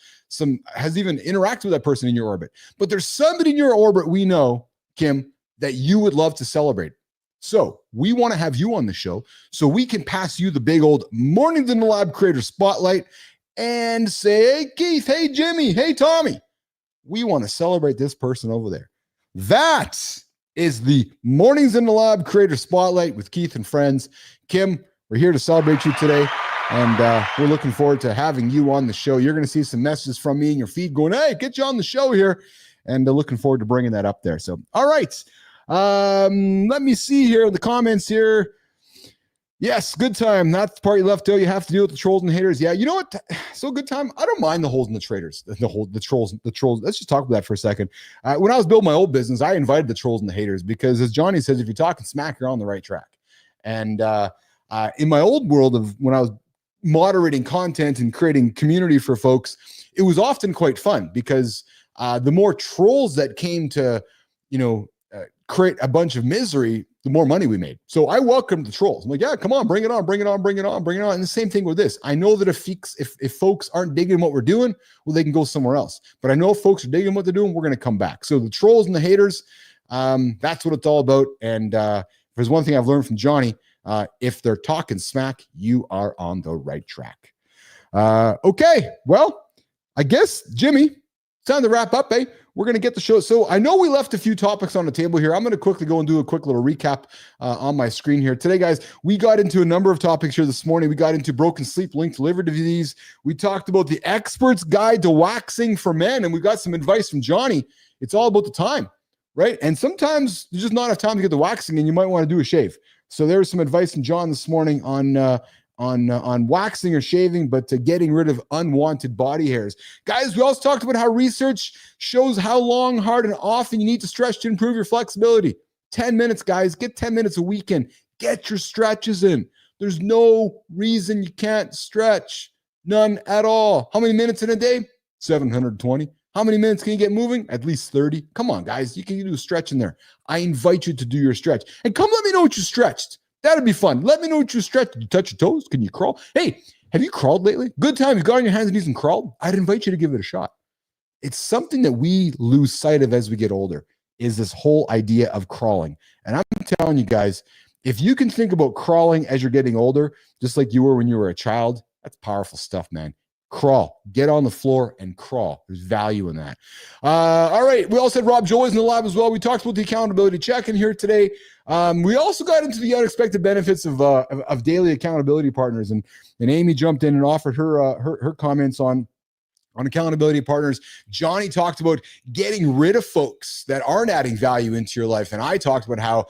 with that person in your orbit. But there's somebody in your orbit we know, Kim, that you would love to celebrate. So we want to have you on the show so we can pass you the big old Mornings in the Lab Creator Spotlight and say, hey, Keith, hey, Jimmy, hey, Tommy, we want to celebrate this person over there. That is the Mornings in the Lab Creator Spotlight with Keith and Friends. Kim, we're here to celebrate you today. And we're looking forward to having you on the show. You're going to see some messages from me in your feed going, hey, get you on the show here. And looking forward to bringing that up there. So, all right. Let me see here the comments here. Yes, good time. That's the part you left out. You have to deal with the trolls and the haters. Yeah, you know what? So good time. I don't mind the holes in the traders, the trolls. Let's just talk about that for a second. When I was building my old business, I invited the trolls and the haters because, as Johnny says, if you're talking smack, you're on the right track. And in my old world of when I was moderating content and creating community for folks, it was often quite fun because the more trolls that came to, create a bunch of misery, the more money we made. So I welcome the trolls. I'm like, yeah, come on, bring it on, bring it on, bring it on, bring it on. And the same thing with this. I know that if folks aren't digging what we're doing, well, they can go somewhere else. But I know if folks are digging what they're doing, we're going to come back. So the trolls and the haters, that's what it's all about. And if there's one thing I've learned from Johnny, if they're talking smack, you are on the right track. Okay, well, I guess, Jimmy, it's time to wrap up, eh? We're going to get the show. So I know we left a few topics on the table here. I'm going to quickly go and do a quick little recap on my screen here. Today, guys, we got into a number of topics here this morning. We got into broken sleep linked to liver disease. We talked about the expert's guide to waxing for men, and we got some advice from Johnny. It's all about the time, right? And sometimes there's just not enough time to get the waxing, and you might want to do a shave. So there's some advice from John this morning on waxing or shaving, but to getting rid of unwanted body hairs. Guys, we also talked about how research shows how long, hard, and often you need to stretch to improve your flexibility. 10 minutes, guys. Get 10 minutes a weekend. Get your stretches in. There's no reason you can't stretch. None at all. How many minutes in a day? 720. How many minutes can you get moving? At least 30. Come on, guys. You can do a stretch in there. I invite you to do your stretch. And come let me know what you stretched. That'd be fun. Let me know what you stretched. Did you touch your toes? Can you crawl? Hey, have you crawled lately? Good time. You got on your hands and knees and crawled? I'd invite you to give it a shot. It's something that we lose sight of as we get older, is this whole idea of crawling. And I'm telling you guys, if you can think about crawling as you're getting older, just like you were when you were a child, that's powerful stuff, man. Crawl. Get on the floor and crawl. There's value in that. All right. We also had Rob Jolies in the lab as well. We talked about the accountability check-in here today. We also got into the unexpected benefits of daily accountability partners. And Amy jumped in and offered her comments on accountability partners. Johnny talked about getting rid of folks that aren't adding value into your life. And I talked about how,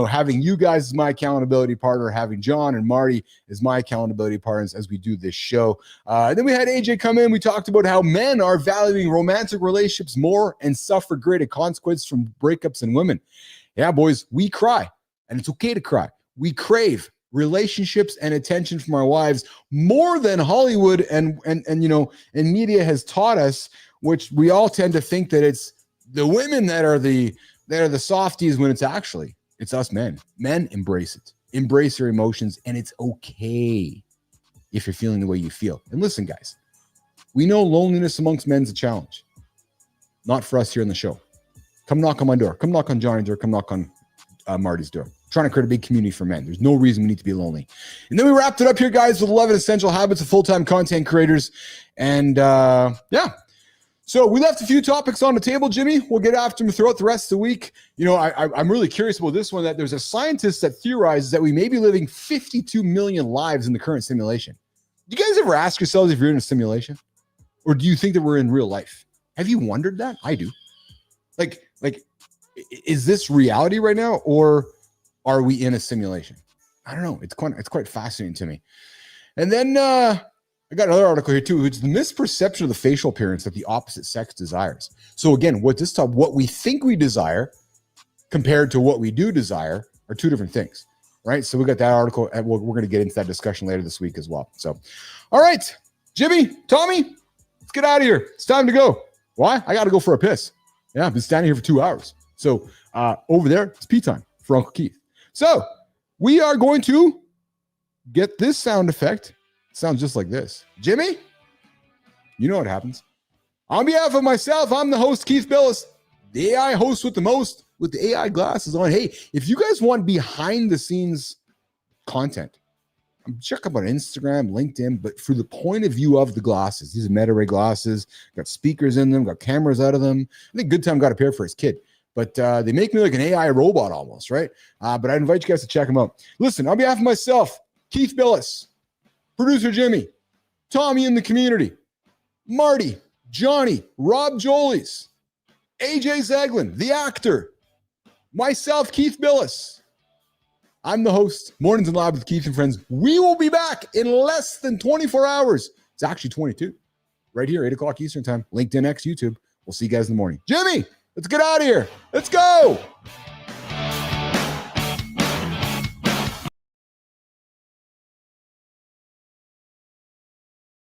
having you guys as my accountability partner, having John and Marty as my accountability partners as we do this show. And then we had AJ come in. We talked about how men are valuing romantic relationships more and suffer greater consequences from breakups in women. Yeah, boys, we cry, and it's okay to cry. We crave relationships and attention from our wives more than Hollywood and media has taught us, which we all tend to think that it's the women that are the softies, when it's us men. Men embrace it. Embrace your emotions, and it's okay if you're feeling the way you feel. And listen, guys, we know loneliness amongst men is a challenge. Not for us here on the show. Come knock on my door. Come knock on Johnny's door. Come knock on Marty's door. Trying to create a big community for men. There's no reason we need to be lonely. And then we wrapped it up here, guys, with 11 essential habits of full-time content creators. And so we left a few topics on the table, Jimmy. We'll get after them throughout the rest of the week. I'm really curious about this one, that there's a scientist that theorizes that we may be living 52 million lives in the current simulation. Do you guys ever ask yourselves if you're in a simulation? Or do you think that we're in real life? Have you wondered that? I do. Like, is this reality right now, or are we in a simulation? I don't know. It's quite fascinating to me. And then I got another article here too. It's the misperception of the facial appearance that the opposite sex desires. So again, what we think we desire compared to what we do desire are two different things, right? So we got that article, and we're going to get into that discussion later this week as well. So, all right, Jimmy, Tommy, let's get out of here. It's time to go. Why? I got to go for a piss. Yeah, I've been standing here for 2 hours. So over there, it's pee time for Uncle Keith. So we are going to get this sound effect. It sounds just like this. Jimmy, you know what happens. On behalf of myself, I'm the host, Keith Billis, the AI host with the most, with the AI glasses on. Hey, if you guys want behind the scenes content, check out on Instagram, LinkedIn, but through the point of view of the glasses. These are Meta Ray glasses, got speakers in them, got cameras out of them. I think Good Time got a pair for his kid. But they make me like an AI robot almost, right? But I invite you guys to check them out. Listen, on behalf of myself, Keith Billis, producer Jimmy, Tommy in the community, Marty, Johnny, Rob Jolies, AJ Zeglin, the actor, myself, Keith Billis. I'm the host, Mornings in Lab with Keith and Friends. We will be back in less than 24 hours. It's actually 22. Right here, 8 o'clock Eastern time, LinkedIn X, YouTube. We'll see you guys in the morning. Jimmy! Let's get out of here. Let's go.